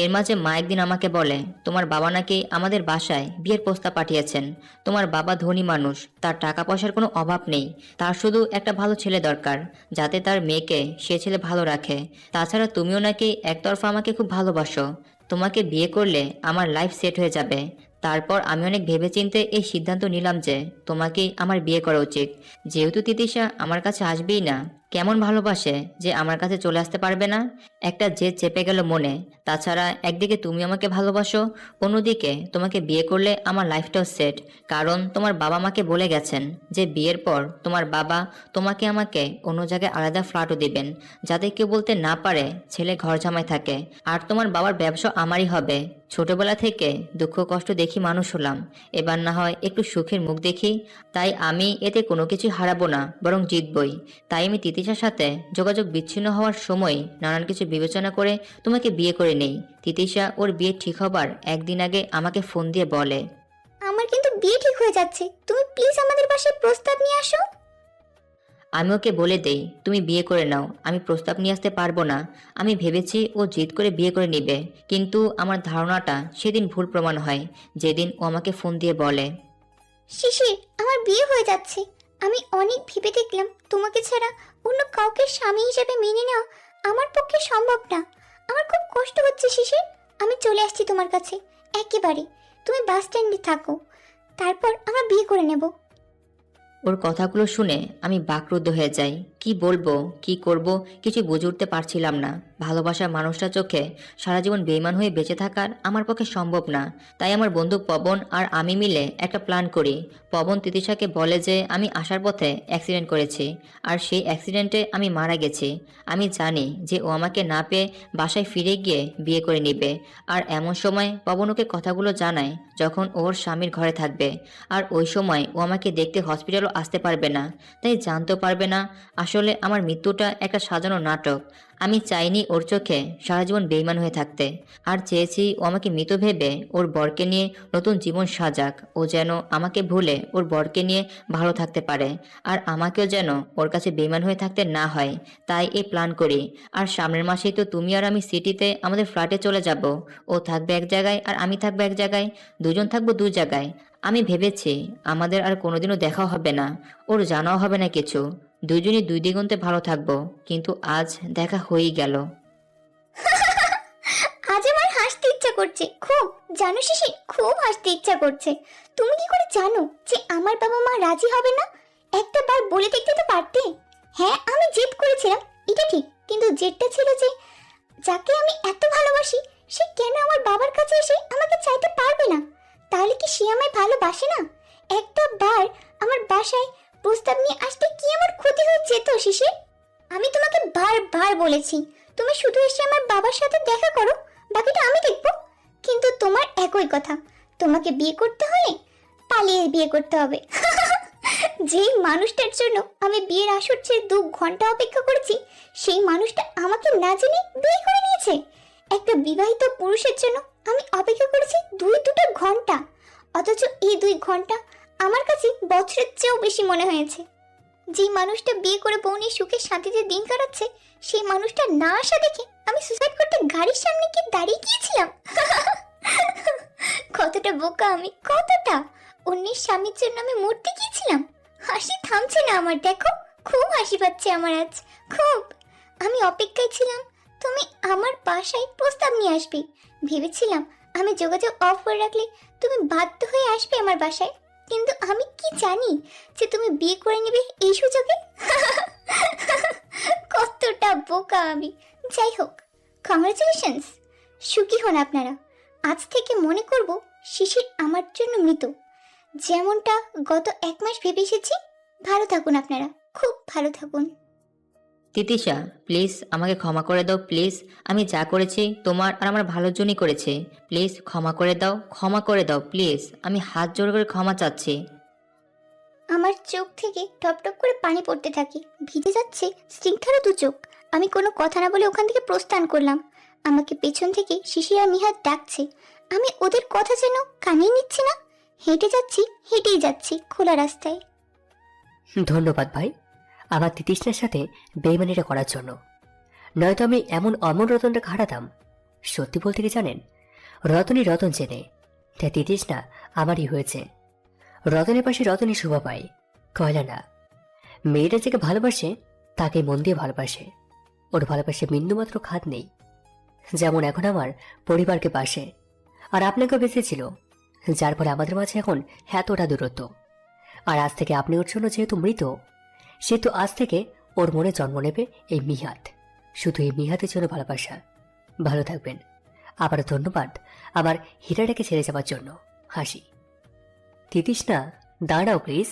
এর মাঝে মা একদিন আমাকে বলে, তোমার বাবা নাকি আমাদের বাসায় বিয়ের প্রস্তাব পাঠিয়েছেন। তোমার বাবা ধনী মানুষ, তার টাকা পয়সার কোনো অভাব নেই, তার শুধু একটা ভালো ছেলে দরকার যাতে তার মেয়েকে সে ছেলে ভালো রাখে। তাছাড়া তুমিও নাকি একতরফা আমাকে খুব ভালোবাসো, তোমাকে বিয়ে করলে আমার লাইফ সেট হয়ে যাবে। তারপর আমি অনেক ভেবেচিন্তে এই সিদ্ধান্ত নিলাম যে তোমাকেই আমার বিয়ে করা উচিত, যেহেতু তিতিশা আমার কাছে আসবেই না। কেমন ভালোবাসে যে আমার কাছে চলে আসতে পারবে না, একটা জেদ চেপে গেল মনে। তাছাড়া একদিকে তুমি আমাকে ভালোবাসো, অন্যদিকে তোমাকে বিয়ে করলে আমার লাইফটাও সেট, কারণ তোমার বাবা মাকে বলে গেছেন যে বিয়ের পর তোমার বাবা তোমাকে আমাকে অন্য জায়গায় আলাদা ফ্ল্যাটও দিবেন, যাতে কেউ বলতে না পারে ছেলে ঘর জামাই থাকে। আর তোমার বাবার ব্যবসা আমারই হবে। ছোটবেলা থেকে দুঃখ কষ্ট দেখি মানুষ হলাম, এবার না হয় একটু সুখের মুখ দেখি। তাই আমি এতে কোনো কিছু হারাবো না, বরং জিতবই। তাই আমি তিতিশার সাথে যোগাযোগ বিচ্ছিন্ন হওয়ার সময় নানান কিছু বিবেচনা করে তোমাকে বিয়ে করে নেই। তিতিশা ওর বিয়ে ঠিক হবার একদিন আগে আমাকে ফোন দিয়ে বলে, আমার কিন্তু বিয়ে ঠিক হয়ে যাচ্ছে, তুমি প্লিজ আমাদের বাসায় প্রস্তাব নিয়ে আসো। আমি ওকে বলে দেই তুমি বিয়ে করে নাও, আমি প্রস্তাব নিয়ে আসতে পারবো না। আমি ভেবেছি ও জিদ করে বিয়ে করে নিবে, কিন্তু আমার ধারণাটা সেদিন ভুল প্রমাণ হয় যেদিন ও আমাকে ফোন দিয়ে বলে, শিশির, আমার বিয়ে হয়ে যাচ্ছে। আমি অনেক ভেবে দেখলাম তোমাকে ছাড়া অন্য কাউকে স্বামী হিসেবে মেনে নেওয়া আমার পক্ষে সম্ভব না। আমার খুব কষ্ট হচ্ছে শিশির, আমি চলে আসছি তোমার কাছে একেবারে। তুমি বাস স্ট্যান্ডে থাকো, তারপর আমরা বিয়ে করে নেব। ওর কথাগুলো শুনে আমি বাকরুদ্ধ হয়ে যাই। কি বলবো কি করব কিছু বুঝে উঠতে পারছিলাম না। ভালোবাসার মানুষটা চোখে সারা জীবন বেইমান হয়ে বেঁচে থাকার আমার পক্ষে সম্ভব না। তাই আমার বন্ধু পবন আর আমি মিলে একটা প্ল্যান করি। পবন তিতিশাকে বলে যে আমি আসার পথে অ্যাক্সিডেন্ট করেছি, আর সেই অ্যাক্সিডেন্টে আমি মারা গেছি। আমি জানি যে ও আমাকে না পেয়ে বাসায় ফিরে গিয়ে বিয়ে করে নেবে। আর এমন সময় পবন ওকে কথাগুলো জানায় যখন ওর স্বামীর ঘরে থাকবে, আর ওই সময় ও আমাকে দেখতে হসপিটালও আসতে পারবে না, তাই জানতেও পারবে না আসলে আমার মৃত্যুটা একটা সাজানো নাটক। আমি চাইনি ওর চোখে সারা জীবন বেইমান হয়ে থাকতে, আর চেয়েছি ও আমাকে মৃত ভেবে ওর বরকে নিয়ে নতুন জীবন সাজাক। ও যেন আমাকে ভুলে ওর বরকে নিয়ে ভালো থাকতে পারে, আর আমাকেও যেন ওর কাছে বেইমান হয়ে থাকতে না হয়। তাই এই প্ল্যান করি। আর সামনের মাসেই তো তুমি আর আমি সিটিতে আমাদের ফ্ল্যাটে চলে যাব। ও থাকবে এক জায়গায় আর আমি থাকবো এক জায়গায়, দুজন থাকবো দু জায়গায়। আমি ভেবেছি আমাদের আর কোনোদিনও দেখা হবে না, ওর জানাও হবে না কিছু। দুজনই দুই দিগন্তে ভালো থাকবো, কিন্তু আজ দেখা হয়েই গেল। আজ আমার হাসতে ইচ্ছা করছে খুব, জানো শিশির, খুব হাসতে ইচ্ছা করছে। তুমি কি করে জানো যে আমার বাবা মা রাজি হবে না? একটা বার বলে দেখতে তো পারতে। হ্যাঁ, আমি জেদ করেছিলাম, এটা ঠিক, কিন্তু জেদটা ছিল যে যাকে আমি এত ভালোবাসি সে কেন আমার বাবার কাছে এসে আমাকে চাইতে পারবে না? তাহলে কি সে আমায় ভালোবাসে না? একটা বার আমার বাসায় প্রস্তাব নিয়ে আসতে কি আমার ক্ষতি হচ্ছে তো শিশির? আমি তোমাকে বারবার বলেছি তুমি শুধু এসে আমার বাবার সাথে দেখা করো, বাকিটা আমি দেখবো। কিন্তু তোমার একই কথা, তোমাকে বিয়ে করতে হলে পালিয়ে বিয়ে করতে হবে। যেই মানুষটার জন্য আমি বিয়ের আসর ছেড়ে 2 ঘন্টা অপেক্ষা করেছি, সেই মানুষটা আমাকে না জেনে বিয়ে করে নিয়েছে। একটা বিবাহিত পুরুষের জন্য আমি অপেক্ষা করেছি 2 ঘন্টা, অথচ এই 2 ঘন্টা আমার কাছে বছরের চেয়েও বেশি মনে হয়েছে। যেই মানুষটা বিয়ে করে বউ নিয়ে সুখে শান্তিতে দিন কাটাচ্ছে, সেই মানুষটা না আসা দেখে আমি সুসাইড করতে গাড়ির সামনে গিয়ে দাঁড়িয়ে গিয়েছিলাম। কতটা বোকা আমি, কতটা! অন্যের স্বামীর জন্য আমি মরতে গিয়েছিলাম। হাসি থামছে না আমার, দেখো খুব হাসি পাচ্ছে আমার আজ, খুব। আমি অপেক্ষায় ছিলাম তুমি আমার বাসায় প্রস্তাব নিয়ে আসবে। ভেবেছিলাম আমি যোগাযোগ অফ করে রাখলে তুমি বাধ্য হয়ে আসবে আমার বাসায়, কিন্তু আমি কি জানি যে তুমি বিয়ে করে নেবে এই সুযোগে। কতটা বোকা আমি। যাই হোক, কংগ্রেচুলেশনস, সুখী হন আপনারা। আজ থেকে মনে করব শিশির আমার জন্য মৃত। যেমনটা গত 1 মাস ভেবে এসেছি। ভালো থাকুন আপনারা, খুব ভালো থাকুন। তিতিশা, প্লিজ আমাকে ক্ষমা করে দাও প্লিজ। আমি যা করেছি তোমার আর আমার ভালোর জন্যই করেছি। প্লিজ ক্ষমা করে দাও, ক্ষমা করে দাও প্লিজ। আমি হাত জোড় করে ক্ষমা চাচ্ছি। আমার চোখ থেকে টপ টপ করে পানি পড়তে থাকে, ভিজে যাচ্ছে স্নিগ্ধারও 2 চোখ। আমি কোনো কথা না বলে ওখান থেকে প্রস্থান করলাম। আমাকে পেছন থেকে শিশির আর মিহাদ ডাকছে, আমি ওদের কথা যেন কানেই নিচ্ছি না। হেঁটে যাচ্ছি, হেঁটেই যাচ্ছি খোলা রাস্তায়। ধন্যবাদ ভাই, আমার তিতিশনার সাথে বেইমানিটা করার জন্য। নয়তো আমি এমন অমন রতনটা হারাতাম। সত্যি বলতে কি জানেন, রতনই রতন চেনে, তাই তিতিশনা আমারই হয়েছে। রতনের পাশে রতনই শোভা পায়, কয়লা না। মেয়েটা যাকে ভালোবাসে তাকে মন দিয়ে ভালোবাসে, ওর ভালোবাসে বিন্দুমাত্র খাত নেই। যেমন এখন আমার পরিবারকে পাশে, আর আপনাকেও বেঁচেছিল, যার ফলে আমাদের মাঝে এখন এতটা দূরত্ব। আর আজ থেকে আপনি ওর জন্য যেহেতু মৃত, সেহেতু আজ থেকে ওর মনে জন্ম নেবে এই মিহাত। শুধু এই মিহাতের জন্য ভালোবাসা। ভালো থাকবেন। আবার ধন্যবাদ আমার হীরাটাকে ছেড়ে যাওয়ার জন্য। হাসি। তিতিশনা, দাঁড়াও প্লিজ।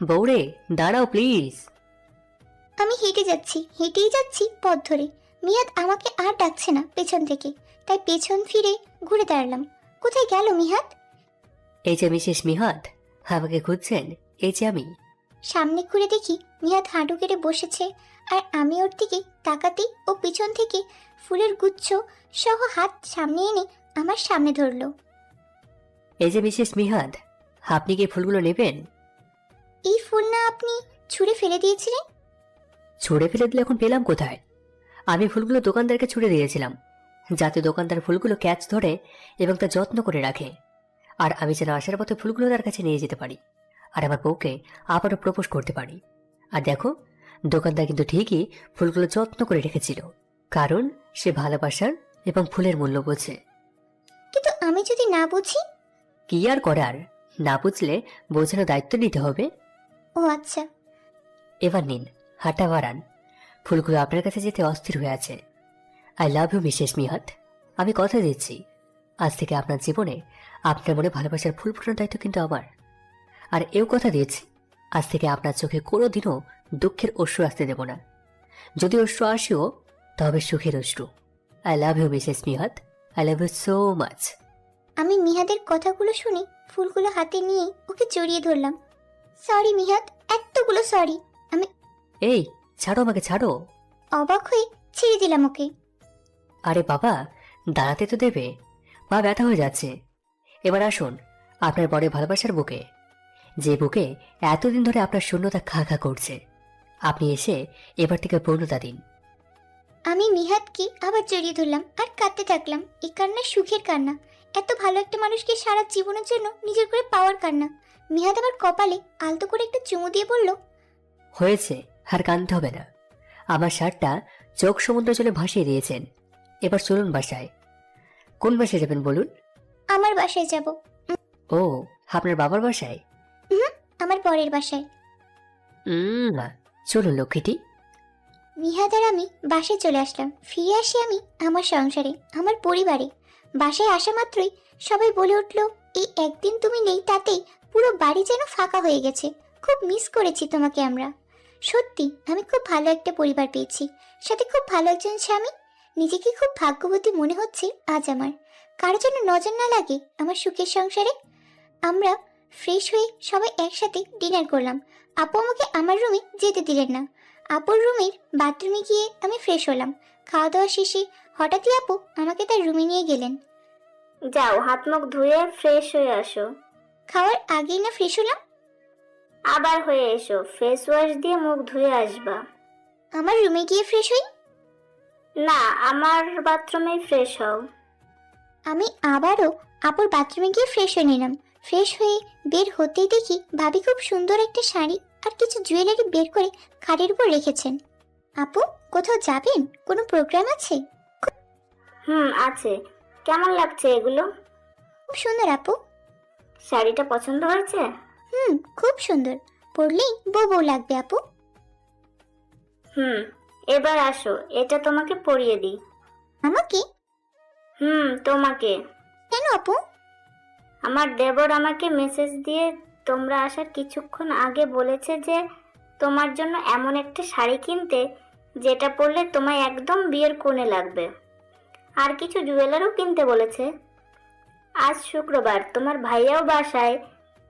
বউরে, দাঁড়াও প্লিজ। আমি হেঁটে যাচ্ছি, হেঁটেই যাচ্ছি পথ ধরে। মিহাদ আমাকে আর ডাকছে না পেছন থেকে, তাই পেছন ফিরে ঘুরে দাঁড়ালাম। কোথায় গেল মিহাদ? এই যে মিসেস মিহাত, আমাকে খুঁজছেন? এই যে আমি। সামনে ঘুরে দেখি মিহাদ হাঁটু কেটে বসেছে, আর আমি ওর দিকে তাকাতেই ও পিছন থেকে ফুলের গুচ্ছ সহ হাত সামনে এনে আমার সামনে ধরলো। এই যে মিসেস মিহাত, আপনি কি ফুলগুলো নেবেন? এই ফুল না আপনি ছুঁড়ে ফেলে দিয়েছিলেন? ছুঁড়ে ফেলে দিলে এখন পেলাম কোথায়? আমি ফুলগুলো দোকানদারকে ছুঁড়ে দিয়েছিলাম, যাতে দোকানদার ফুলগুলো ক্যাচ ধরে এবং তা যত্ন করে রাখে, আর আমি যেন আসার পথে ফুলগুলো তার কাছে নিয়ে যেতে পারি, আর আমার বউকে আবারও প্রপোজ করতে পারি। আর দেখো, দোকানদার কিন্তু ঠিকই ফুলগুলো যত্ন করে রেখেছিল, কারণ সে ভালোবাসার এবং ফুলের মূল্য বোঝে। কিন্তু আমি যদি না বুঝি? কি আর করার, না বুঝলে বোঝানোর দায়িত্ব নিতে হবে। ও আচ্ছা। এবার নিন, হাঁটা বাড়ান। ফুলগুলো আপনার কাছে যেতে অস্থির হয়ে আছে। I love you Mrs Mihat. আমি কথা দিচ্ছি, আজ থেকে আপনার জীবনে আপনার মনে ভালোবাসার ফুল ফোটানোর দায়িত্ব কিন্তু আমার। আর এও কথা দিয়েছি, আজ থেকে আপনার চোখে কোনোদিনও দুঃখের অশ্রু আসতে দেব না। যদি অশ্রু আসেও, তবে সুখের অশ্রু। I love you Mrs Mihat. I love you so much. আমি মিহাদের কথাগুলো শুনে ফুলগুলো হাতে নিয়ে ওকে জড়িয়ে ধরলাম। সরি মিহাদ, এতগুলো সরি। আমি এই, ছাড়ো আমাকে, ছাড়ো। অবাক হয়ে ছেড়ে দিলাম ওকে। আরে বাবা, দাঁড়াতে তো দেবে, পা ব্যথা হয়ে যাচ্ছে। এবার আসুন আপনার বড় ভালোবাসার বুকে, যে বুকে এতদিন ধরে আপনার শূন্যতা খা খা করছে। আপনি এসে এবার থেকে পূর্ণতা দিন। আমি মিহাদকে আবার জড়িয়ে ধরলাম আর কাঁদতে থাকলাম। এই কান্না সুখের কান্না, এত ভালো একটা মানুষকে সারা জীবনের জন্য নিজের করে পাওয়ার কান্না। মিহাদ আবার কপালে আলতো করে একটা চুমু দিয়ে বলল, হয়েছে, আর কাঁদতে হবে না। আমার শার্টটা চোখ সমুদ্র জলে ভাসিয়ে দিয়েছেন। এবার চলুন বাসায়। কোন বাসায় যাবেন বলুন? আমার বাসায় যাব। ও, আপনার বাবার বাসায়? আমার পরের বাসায়। চলুন লক্ষ্মীটি। মিহাদ আর আমি বাসায় চলে আসলাম। ফিরে আসি আমি আমার সংসারে, আমার পরিবারে। বাসায় আসা মাত্রই সবাই বলে উঠল, এই একদিন তুমি নেই তাতেই পুরো বাড়ি যেন ফাঁকা হয়ে গেছে। খুব মিস করেছি তোমাকে আমরা। সত্যি আমি খুব ভালো একটা পরিবার পেয়েছি, সাথে খুব ভালো একজন স্বামী। নিজেকে খুব ভাগ্যবতী মনে হচ্ছে আজ আমার। কারো যেন নজর না লাগে আমার সুখের সংসারে। আমরা ফ্রেশ হয়ে সবাই একসাথে ডিনার করলাম। আপু আমাকে আমার রুমে যেতে দিলেন না। আপুর রুমের বাথরুমে গিয়ে আমি ফ্রেশ হলাম। খাওয়া দাওয়া শেষে হঠাৎই আপু আমাকে তার রুমে নিয়ে গেলেন। যাও হাত মুখ ধুয়ে ফ্রেশ হয়ে আসো। খাওয়ার আগেই না ফ্রেশ হলাম? আবার হয়ে এসো, ফেস ওয়াশ দিয়ে মুখ ধুয়ে আসবা। আমার রুমে গিয়ে ফ্রেশ হই? না, আমার বাথরুমেই ফ্রেশ হও। আমি আবারও আপুর বাথরুমে গিয়ে ফ্রেশ হয়ে নিলাম। ফ্রেশ হয়ে বের হতেই দেখি ভাবি খুব সুন্দর একটা শাড়ি আর কিছু জুয়েলারি বের করে খাটের উপর রেখেছেন। আপু, কোথাও যাবেন? কোনো প্রোগ্রাম আছে? আছে। কেমন লাগছে এগুলো? খুব সুন্দর আপু। শাড়িটা পছন্দ হয়েছে? খুব সুন্দর, পরলেই বউ বউ লাগবে আপু। এবার আসো, এটা তোমাকে পরিয়ে দিই। আমাকে? তোমাকে। কেন আপু? আমার দেবর আমাকে মেসেজ দিয়ে তোমরা আসার কিছুক্ষণ আগে বলেছে যে তোমার জন্য এমন একটা শাড়ি কিনতে যেটা পরলে তোমায় একদম বিয়ের কোণে লাগবে। আর কিছু জুয়েলারিও কিনতে বলেছে। আজ শুক্রবার, তোমার ভাইয়াও বাসায়,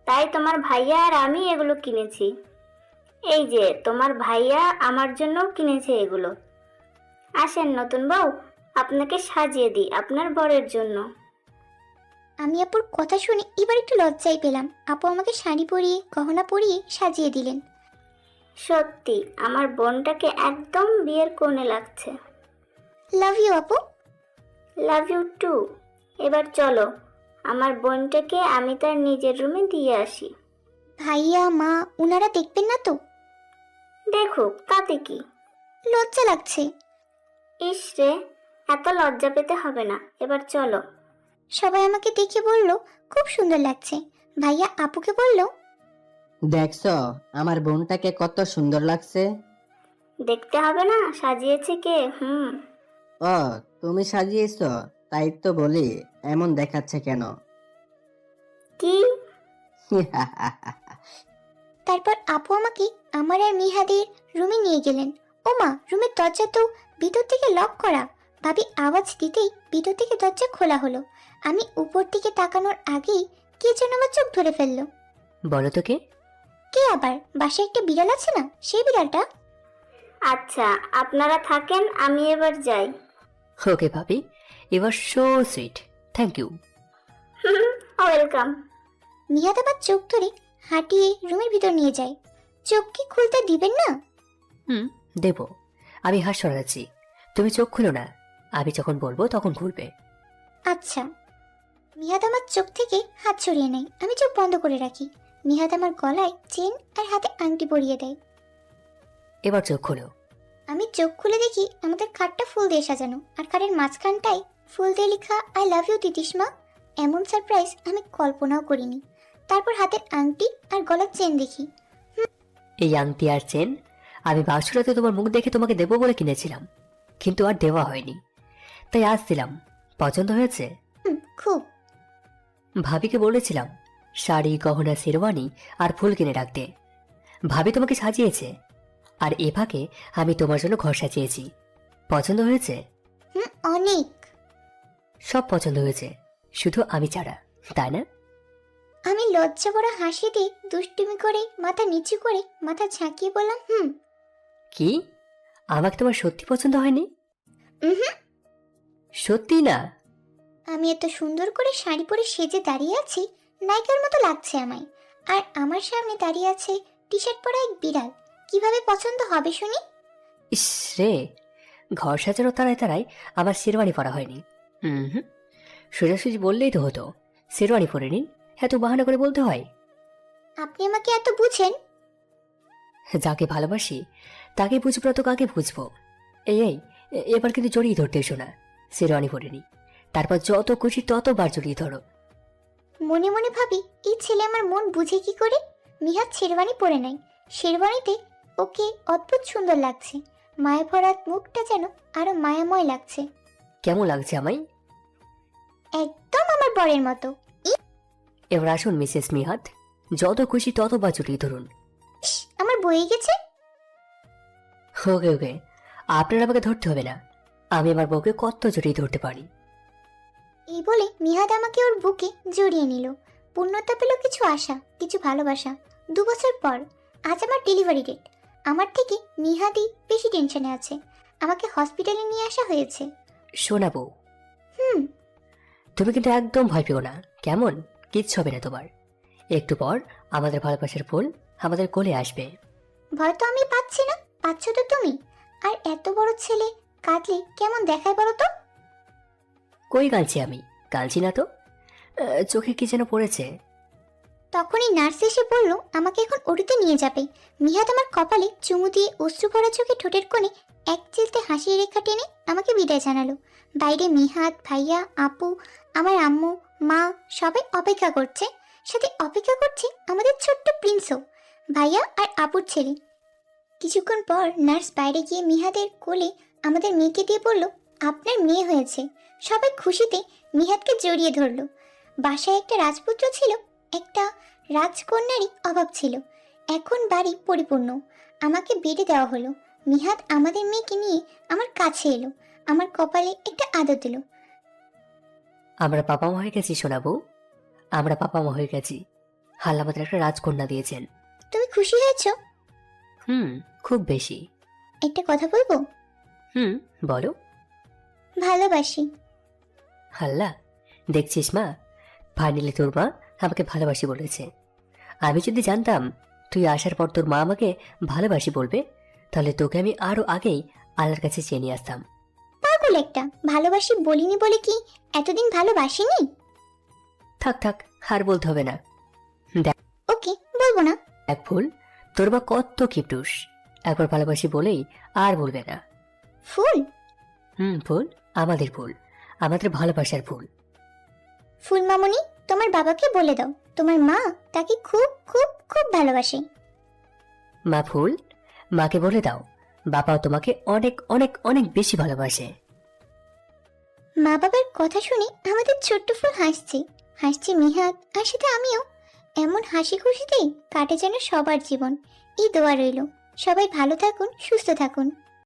তাই তোমার ভাইয়া আর আমি এগুলো কিনেছি। এই যে তোমার ভাইয়া আমার জন্যও কিনেছে এগুলো। আসেন নতুন বউ, আপনাকে সাজিয়ে দিই আপনার বরের জন্য। আমি আপুর কথা শুনে এবার একটু লজ্জাই পেলাম। আপু আমাকে শাড়ি পরিয়ে গহনা পরিয়ে সাজিয়ে দিলেন। সত্যি আমার বোনটাকে একদম বিয়ের কোণে লাগছে। লাভ ইউ আপু। Love you too. এবার চলো, আমার বোনটাকে আমি তার নিজের রুমে দিয়ে আসি। ভাইয়া মা উনারা দেখবেন না তো? দেখুক, তাতে কি? লজ্জা লাগছে। ইস রে, এত লজ্জা পেতে হবে না, এবার চলো। সবাই আমাকে দেখে বলল খুব সুন্দর লাগছে। ভাইয়া আপুকে বলল, দেখছো আমার বোনটাকে কত সুন্দর লাগছে। দেখতে হবে না, সাজিয়েছে কে? ও, তুমি সাজিয়েছো? তাই তো বলি, এমন দেখাচ্ছে কেন? কি? তারপর আপু আমাকে আমার আর মিহাদের রুমে নিয়ে গেলেন। ও মা, রুমের দরজা তো ভিতর থেকে লক করা। ভাবি আওয়াজ দিতেই ভিতর থেকে দরজা খোলা হলো। আমি উপর দিকে তাকানোর আগেই কে যেন আমার চোখ ধরে ফেললো। বলো তো কে? কে আবার? বাসায় একটা বিড়াল আছে না, সেই বিড়ালটা। আচ্ছা, আপনারা থাকেন, আমি এবার যাই। ওকে ভাবি, এবার so sweet, thank you. Welcome. Mihad আবার চোখ ধরে হাঁটিয়ে রুমের ভিতর নিয়ে যায়। চোখ কি খুলতে দিবেন না? দেব। আমি হাত সরাচ্ছি, তুমি চোখ খুলো না। আমি যখন বলবো তখন খুলবে। আচ্ছা। মিহাদ আমার চোখ থেকে হাত সরিয়ে নেয়। আমি চোখ বন্ধ করে রাখি। মিহাদ আমার গলায় চেন আর হাতে আংটি পরিয়ে দেয়। এবার চোখ খোলো। আমি চোখ খুলে দেখি আমাদের খাটটা ফুল দিয়ে সাজানো, আর খাটের মাঝখানটায় ফুল দিয়ে লেখা আই লাভ ইউ তিতিসমা। এমন সারপ্রাইজ আমি কল্পনাও করিনি। তারপর হাতের আংটি আর গলার চেন দেখি। এই আংটি আর চেন আমি বাসুরাতে তোমার মুখ দেখে তোমাকে দেবো বলে কিনেছিলাম, কিন্তু আর দেওয়া হয়নি, তাই আজ দিলাম। পছন্দ হয়েছে? খুব। ভাবিকে বলেছিলাম শাড়ি গহনা শেরওয়ানি আর ফুল কিনে রাখতে। ভাবি তোমাকে সাজিয়েছে, আর এ ফাঁকে আমি তোমার জন্য ঘর সাজিয়েছি। পছন্দ হয়েছে? অনেক। সব পছন্দ হয়েছে, শুধু আমি ছাড়া, তাই না? আমি লজ্জা ভরা হাসি দিয়ে দুষ্টুমি করে মাথা নিচু করে মাথা ঝাঁকিয়ে বললাম কি? আমাকে তোমার সত্যি পছন্দ হয়নি? সত্যি না? আমি এত সুন্দর করে শাড়ি পরে সেজে দাঁড়িয়ে আছি, নায়িকার মতো লাগছে আমায়, আর আমার সামনে দাঁড়িয়ে আছে টি শার্ট পরা এক বিড়াল। কিভাবে পছন্দ হবে শুনি? ইস রে, ঘর সাজানো তারায় তারায় আমার শেরওয়ানি পরা হয়নি। সোজাসুজি বললেই তো হতো শেরওয়ানি পরে নিন, এত বাহানা করে বলতে হয়? আপনি আমাকে এত বুঝেন? যাকে ভালোবাসি তাকে বুঝবো, তো কাকে বুঝবো? এই এই, এবার কিন্তু জড়িয়ে ধরতে এসো না। শেরওয়ানি পরে নি, তারপর যত খুশি ততবার জড়িয়ে ধরো। মনে মনে ভাবি, এই ছেলে আমার মন বুঝে কি করে? মিহাদ শেরওয়ানি পরে নাই, শেরওয়ানিতে ওকে অদ্ভুত সুন্দর লাগছে। মায়া ভরা মুখটা যেন আরো মায়াময় লাগছে। কেমন লাগছে আমায়? একদম আমার বরের মতো। এবার আসুন মিসেস মিহাদ, যত খুশি ততবার জড়িয়ে ধরুন। আমার বয়ে গেছে। ওকে ওকে, আপনার আমাকে ধরতে হবে না, আমি আমার বউকে কত জড়িয়ে ধরতে পারি। এই বলে মিহাদ আমাকে ওর বুকে জড়িয়ে নিল। পূর্ণতা পেল কিছু আশা, কিছু ভালোবাসা। 2 বছর পর আজ আমার ডেলিভারি ডেট। আমার থেকে নিহাদি বেশি টেনশনে আছে। আমাকে হসপিটালে নিয়ে আসা হয়েছে। শোনা বউ, হুম। তুমি কিন্তু একদম ভয় পেও না, কেমন? কিচ্ছু হবে না তোমার। একটু পর আমাদের ভালোবাসার ফুল আমাদের কোলে আসবে। ভয় তো আমি পাচ্ছি না, পাচ্ছ তো তুমি। আর এত বড় ছেলে কাঁদলে কেমন দেখায় বলো তো? কই কাঁদছি আমি? কাঁদছি না তো। চোখে কি যেন পড়েছে। তখনই নার্স এসে বলল আমাকে এখন ওটিতে নিয়ে যাবে। নিহাত আমার কপালে চুমু দিয়ে অশ্রু ভরা চোখে ঠোঁটের কোণে এক চিলতে হাসির রেখা টেনে আমাকে বিদায় জানালো। বাইরে মিহাত, ভাইয়া, আপু, আমার আম্মু, মা সবাই অপেক্ষা করছে। সাথে অপেক্ষা করছে আমাদের ছোট্ট প্রিন্সও, ভাইয়া আর আপুর ছেলে। কিছুক্ষণ পর নার্স বাইরে গিয়ে মিহাদের কোলে আমাদের মেয়েকে দিয়ে বলল আপনার মেয়ে হয়েছে। সবাই খুশিতে মিহাদকে জড়িয়ে ধরল। বাসায় একটা রাজপুত্র ছিল, একটা রাজকন্যারই অভাব ছিল। এখন বাড়ি পরিপূর্ণ। আমাকে বেডে দেওয়া হলো। মিহাদ আমাদের মেয়েকে নিয়ে আমার কাছে এলো, আমার কপালে একটা আদর দিল। আমরা বাবা মা হয়ে গেছি সোনা বউ, আমরা বাবা মা হয়ে গেছি। আল্লাহ আমাদের একটা রাজকন্যা দিয়েছেন। তুমি খুশি হয়েছো? খুব বেশি। একটা কথা বলবো? বলো। ভালোবাসি। আল্লাহ, দেখছিস মা, ফাইনালি তোর মা আমাকে ভালোবাসি বলেছে। আমি যদি জানতাম তুই আসার পর তোর মা আমাকে ভালোবাসি বলবে, তাহলে তোকে আমি আরো আগেই আল্লাহর কাছে চেয়ে নিয়ে আসতাম। পাগল একটা, ভালোবাসি বলিনি বলে কি এতদিন ভালোবাসিনি? থাক থাক, আর বলতে হবে না। ওকে, বলবো না। এক ফুল, তোর মা কত কিপটুস, একবার ভালোবাসি বলেই আর বলবে না। ফুল? ফুল, আমাদের ফুল, আমাদের ভালোবাসার ফুল। ফুল মামুনি, তোমার বাবাকে বলে দাও তোমার মা তাকে খুব খুব খুব ভালোবাসে। মা ফুল, মাকে বলে দাও বাবাও তোমাকে অনেক অনেক অনেক বেশি ভালোবাসে। মা বাবার কথা শুনে আমাদের ছোট্ট ফুল হাসছে, হাসছে মিহাদ, আর সাথে আমিও। এমন হাসি খুশিতেই কাটে যেন সবার জীবন। এই দোয়া রইল, সবাই ভালো থাকুন, সুস্থ থাকুন।